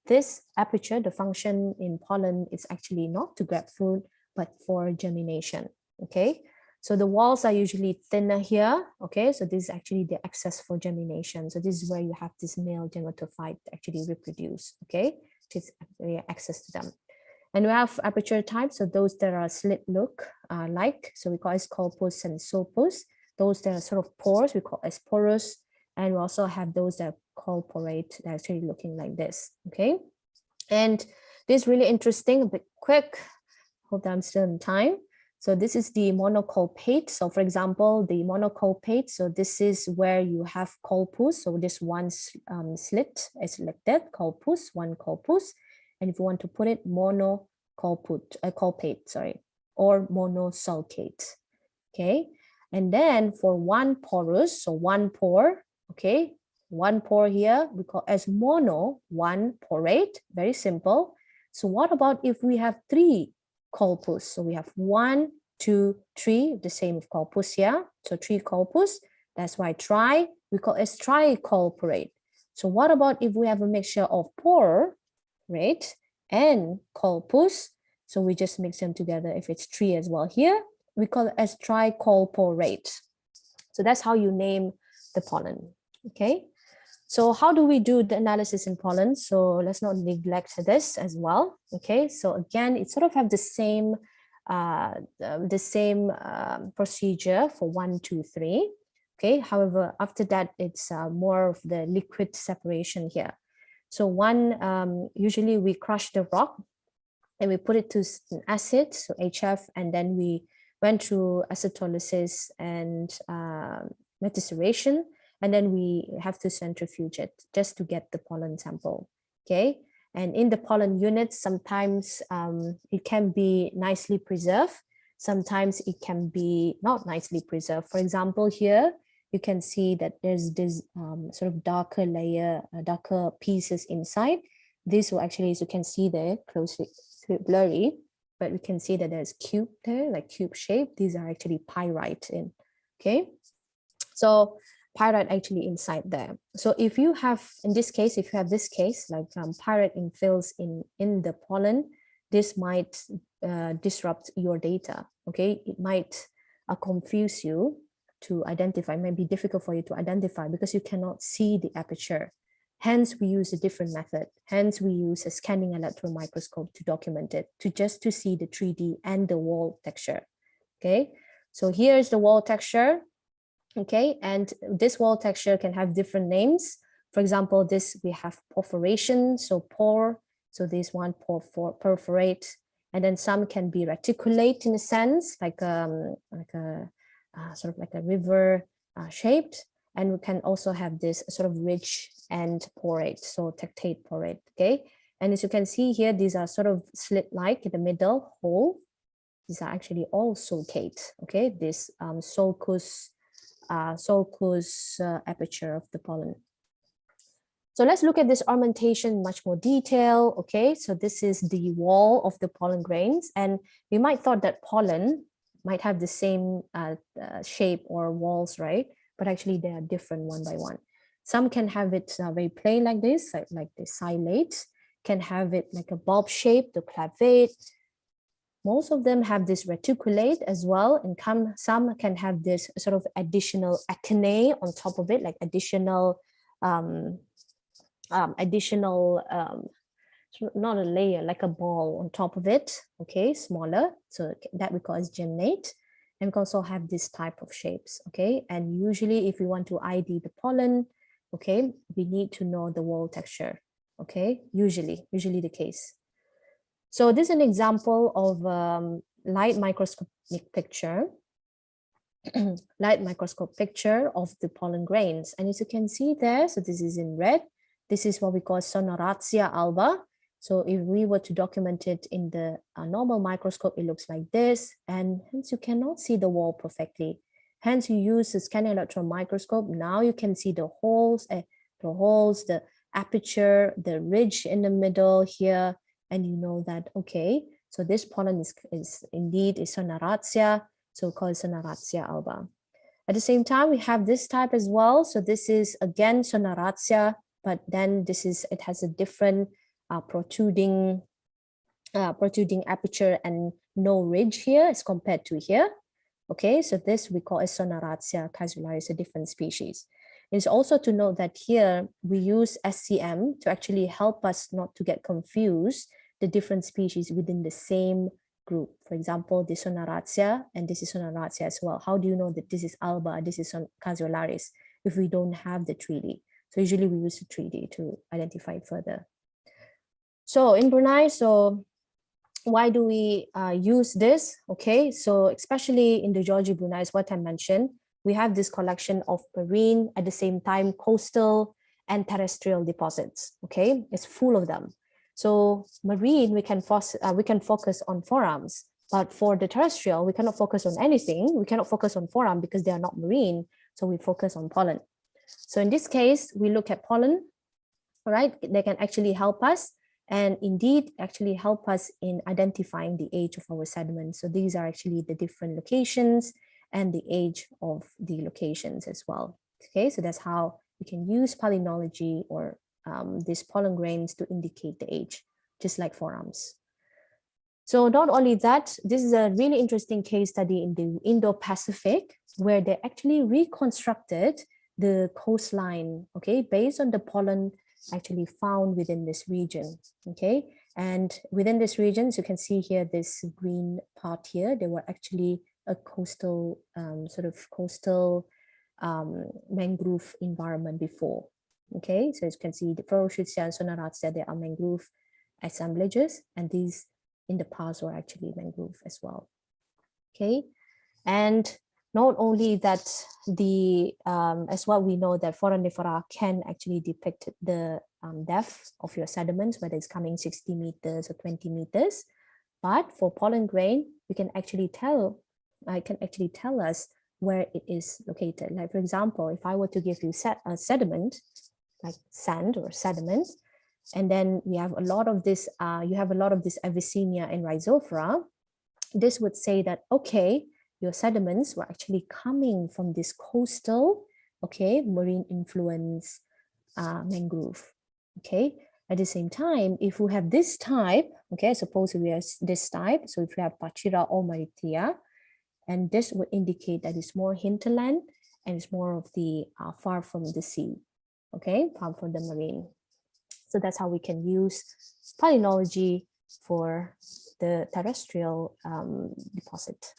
This aperture, the function in pollen is actually not to grab food, but for germination, okay? So the walls are usually thinner here, okay? So this is actually the access for germination. So this is where you have this male gametophyte actually reproduce, okay? Just access to them. And we have aperture types, so those that are slit look like, so we call it colpus and sulpus. Those that are sort of pores, we call as porous. And we also have those that are colporate, that are actually looking like this, okay? And this is really interesting, a bit quick. Hope that I'm still in time. So this is the monocolpate. So for example, the monocolpate, so this is where you have colpus. So this one slit is like that, colpus, one colpus. And if you want to put it, colpate, sorry, or monosulcate, okay? And then for one porous, so one pore, okay? One pore here, we call as mono, one porate, very simple. So what about if we have three colpus? So we have 1, 2, 3, the same with colpus here. So 3 colpus, that's why tri, we call as tricolporate. So what about if we have a mixture of pore, right, and colpus? So we just mix them together. If it's 3 as well here, we call it as tricolporate. So that's how you name the pollen, okay? So how do we do the analysis in pollen? So let's not neglect this as well, okay? So again, it sort of have the same procedure for 1, 2, 3, okay? However, after that, it's more of the liquid separation here. So one, usually we crush the rock and we put it to an acid, so HF, and then we went through acetylysis and maceration, and then we have to centrifuge it just to get the pollen sample, okay? And in the pollen units, sometimes it can be nicely preserved. Sometimes it can be not nicely preserved. For example, here, you can see that there's this sort of darker layer, darker pieces inside. This will actually, as you can see there, closely blurry, but we can see that there's cube there, like cube shape. These are actually pyrite in, okay? So pyrite actually inside there. So if you have, in this case, if you have this case, like pyrite infills in the pollen, this might disrupt your data, okay? It might confuse you to identify, it might be difficult for you to identify because you cannot see the aperture. Hence, we use a different method. Hence, we use a scanning electron microscope to document it, to see the 3D and the wall texture, okay? So here's the wall texture, okay? And this wall texture can have different names. For example, this we have perforation, so pore. So this one perforate, and then some can be reticulate in a sense, like a sort of like a river shaped. And we can also have this sort of ridge and porate, so tectate porate, okay? And as you can see here, these are sort of slit-like in the middle hole. These are actually all sulcate, okay? This sulcus aperture of the pollen. So let's look at this ornamentation in much more detail, okay? So this is the wall of the pollen grains, and we might thought that pollen might have the same shape or walls, right? But actually they are different one by one. Some can have it very plain like this, like the xylate, can have it like a bulb shape, the clavate. Most of them have this reticulate as well, and some can have this sort of additional acne on top of it, like additional, not a layer, like a ball on top of it, okay, smaller. So that we call as gymnate. And we can also have this type of shapes, okay? And usually if we want to ID the pollen, okay, we need to know the wall texture, okay? Usually the case. So this is an example of light microscopic picture, light microscope picture of the pollen grains. And as you can see there, so this is in red, this is what we call Sonoratia alba. So if we were to document it in the normal microscope, it looks like this, and hence you cannot see the wall perfectly. Hence you use the scanning electron microscope. Now you can see the holes, the aperture, the ridge in the middle here, and you know that, okay, so this pollen is indeed a Sonoratia, so called Sonoratia alba. At the same time, we have this type as well. So this is again Sonoratia, but then it has a different protruding aperture and no ridge here as compared to here. Okay, so this we call as Sonoratia caesularius, a different species. It's also to note that here we use SCM to actually help us not to get confused the different species within the same group. For example, this Sonoratia and this is Sonoratia as well. How do you know that this is alba, this is caesularius if we don't have the 3D? So usually we use the 3D to identify it further. So in Brunei, so why do we use this? Okay, so especially in the Georgia Brunei, is what I mentioned, we have this collection of marine, at the same time coastal and terrestrial deposits. Okay, it's full of them. So marine, we can focus on forams, but for the terrestrial, we cannot focus on anything. We cannot focus on foram because they are not marine. So we focus on pollen. So in this case, we look at pollen, all right? They can actually help us and indeed actually help us in identifying the age of our sediments. So these are actually the different locations and the age of the locations as well. Okay, so that's how we can use palynology or these pollen grains to indicate the age, just like forams. So not only that, this is a really interesting case study in the Indo-Pacific where they actually reconstructed the coastline, okay, based on the pollen actually found within this region, okay? And within this region, as you can see here, this green part here, they were actually a coastal, mangrove environment before, okay? So as you can see, the Ferroschütze and Sonoratia, they are mangrove assemblages, and these in the past were actually mangrove as well, okay? And not only that, as well, we know that foraminifera can actually depict the depth of your sediments, whether it's coming 60 meters or 20 meters. But for pollen grain, we can actually tell, us where it is located. Like for example, if I were to give you a sediment, like sand or sediment, and then we have a lot of this, you have a lot of this Avicennia and Rhizophora, this would say that, okay, your sediments were actually coming from this coastal okay, marine influence mangrove, okay. At the same time, if we have this type, okay, suppose we have this type, so if we have Pachira or Maritia, and this would indicate that it's more hinterland and it's more of the far from the sea, okay, far from the marine. So that's how we can use palynology for the terrestrial deposit.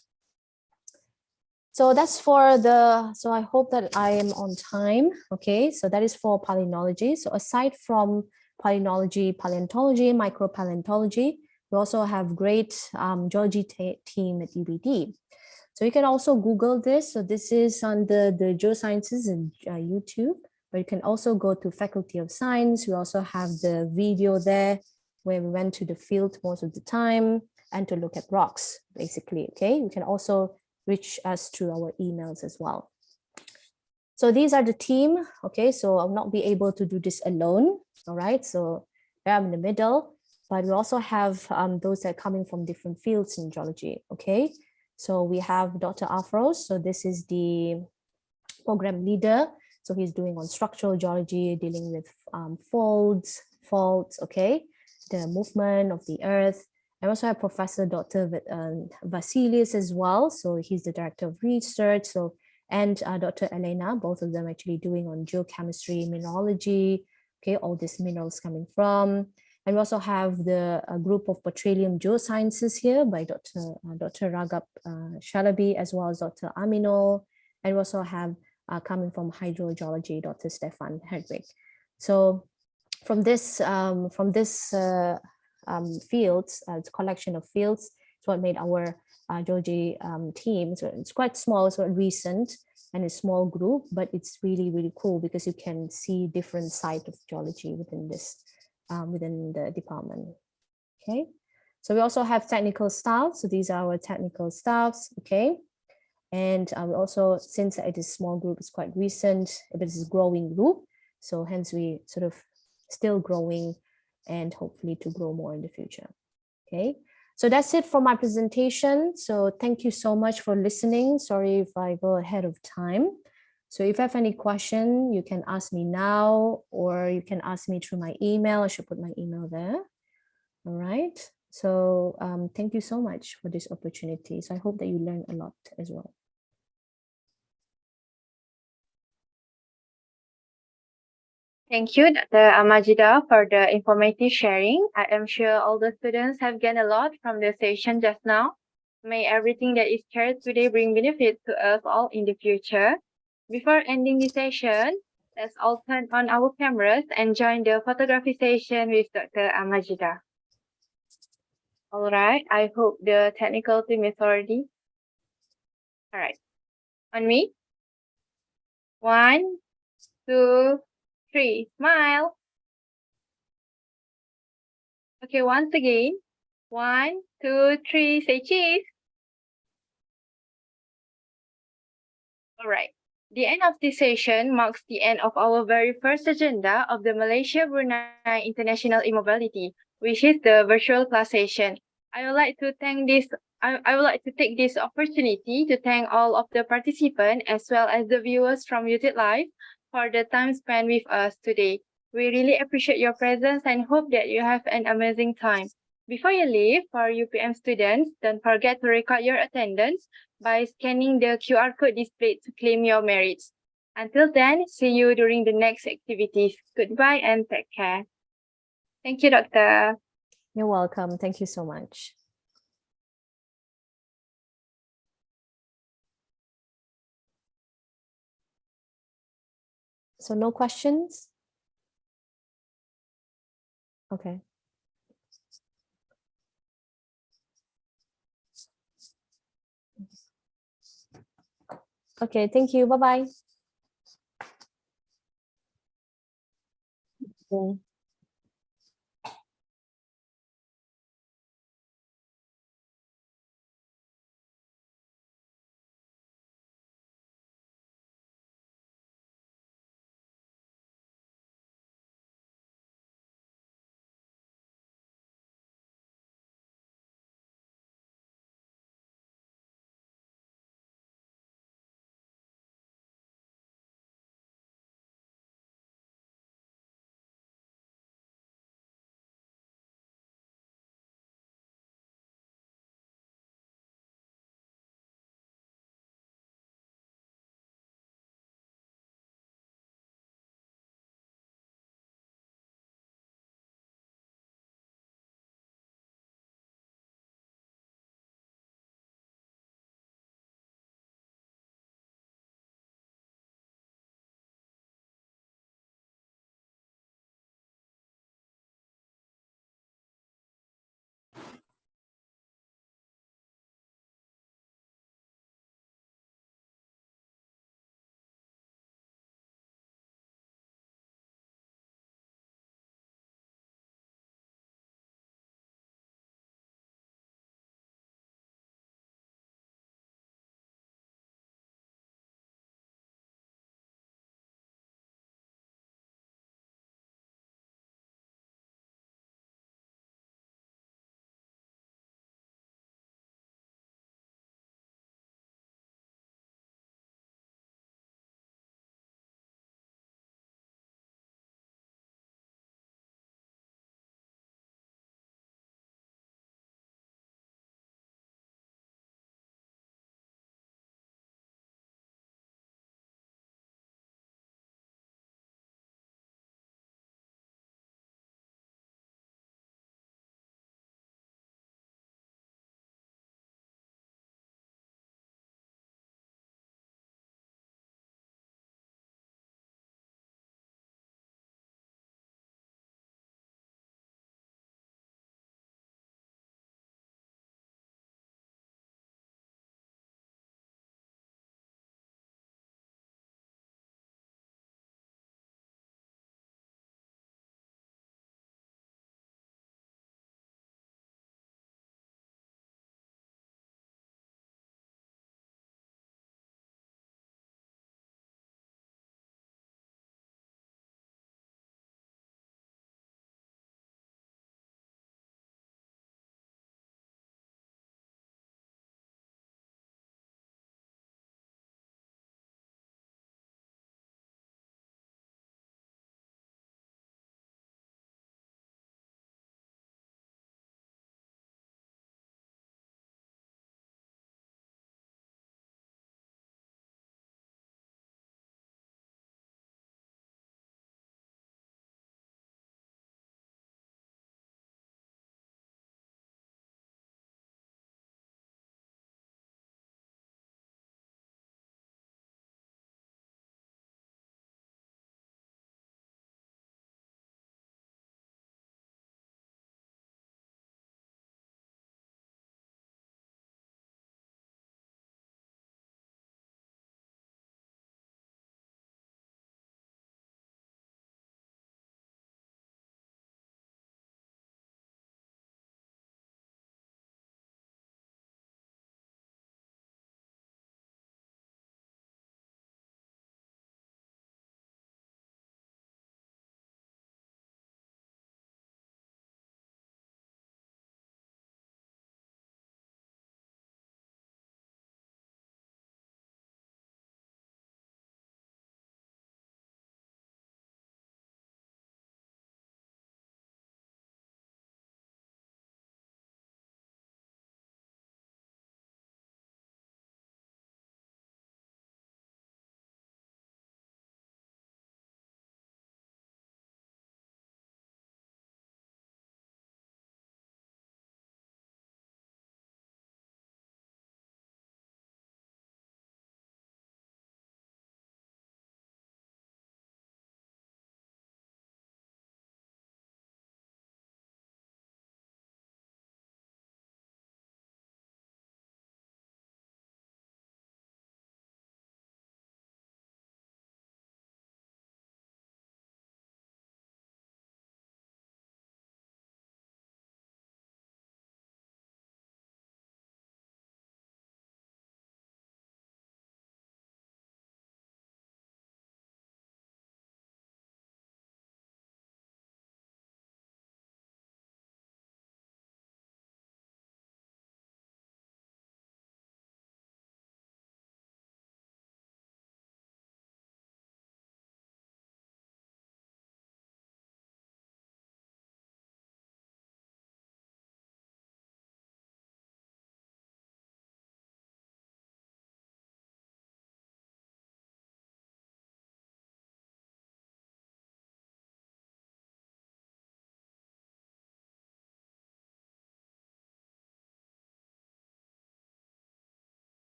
So that's for the, so I hope that I am on time. Okay, so that is for palynology. So aside from palynology, paleontology, micropaleontology, we also have great geology team at UBD. So you can also Google this. So this is on the geosciences in YouTube, but you can also go to Faculty of Science. We also have the video there where we went to the field most of the time and to look at rocks, basically, okay? You can also reach us through our emails as well. So these are the team, okay? So I'll not be able to do this alone, all right? So I'm in the middle, but we also have those that are coming from different fields in geology, okay? So we have Dr. Afros, so this is the program leader. So he's doing on structural geology, dealing with faults, okay? The movement of the earth. I also have Professor Dr. Vasilis as well. So he's the director of research. So, and Dr. Elena, both of them actually doing on geochemistry, mineralogy, okay, all these minerals coming from. And we also have the group of petroleum geosciences here by Dr. Raghav Shalabi, as well as Dr. Aminol. And we also have coming from hydrogeology, Dr. Stefan Hedwig. So from this fields, it's a collection of fields. It's what made our geology team. So it's quite small, so recent, and a small group, but it's really, really cool because you can see different sides of geology within this, within the department. Okay, so we also have technical staff. So these are our technical staffs. Okay, and we also, since it is a small group, it's quite recent, but it's a growing group. So hence we sort of still growing and hopefully to grow more in the future. Okay, so that's it for my presentation. So thank you so much for listening. Sorry if I go ahead of time. So if you have any question, you can ask me now, or you can ask me through my email. I should put my email there. All right. So thank you so much for this opportunity. So I hope that you learned a lot as well. Thank you, Dr. Amajida, for the informative sharing. I am sure all the students have gained a lot from the session just now. May everything that is shared today bring benefit to us all in the future. Before ending the session, let's all turn on our cameras and join the photography session with Dr. Amajida. All right, I hope the technical team is already. All right, on me. 1, 2, 3, smile. Okay, once again. 1, 2, 3, say cheese. All right. The end of this session marks the end of our very first agenda of the Malaysia-Brunei International E-Mobility, which is the virtual class session. I would like to take this opportunity to thank all of the participants as well as the viewers from YouTube Live for the time spent with us today. We really appreciate your presence and hope that you have an amazing time. Before you leave, for UPM students, don't forget to record your attendance by scanning the QR code displayed to claim your merits. Until then, see you during the next activities. Goodbye and take care. Thank you, Doctor. You're welcome. Thank you so much. So no questions? Okay. Okay, thank you. Bye-bye.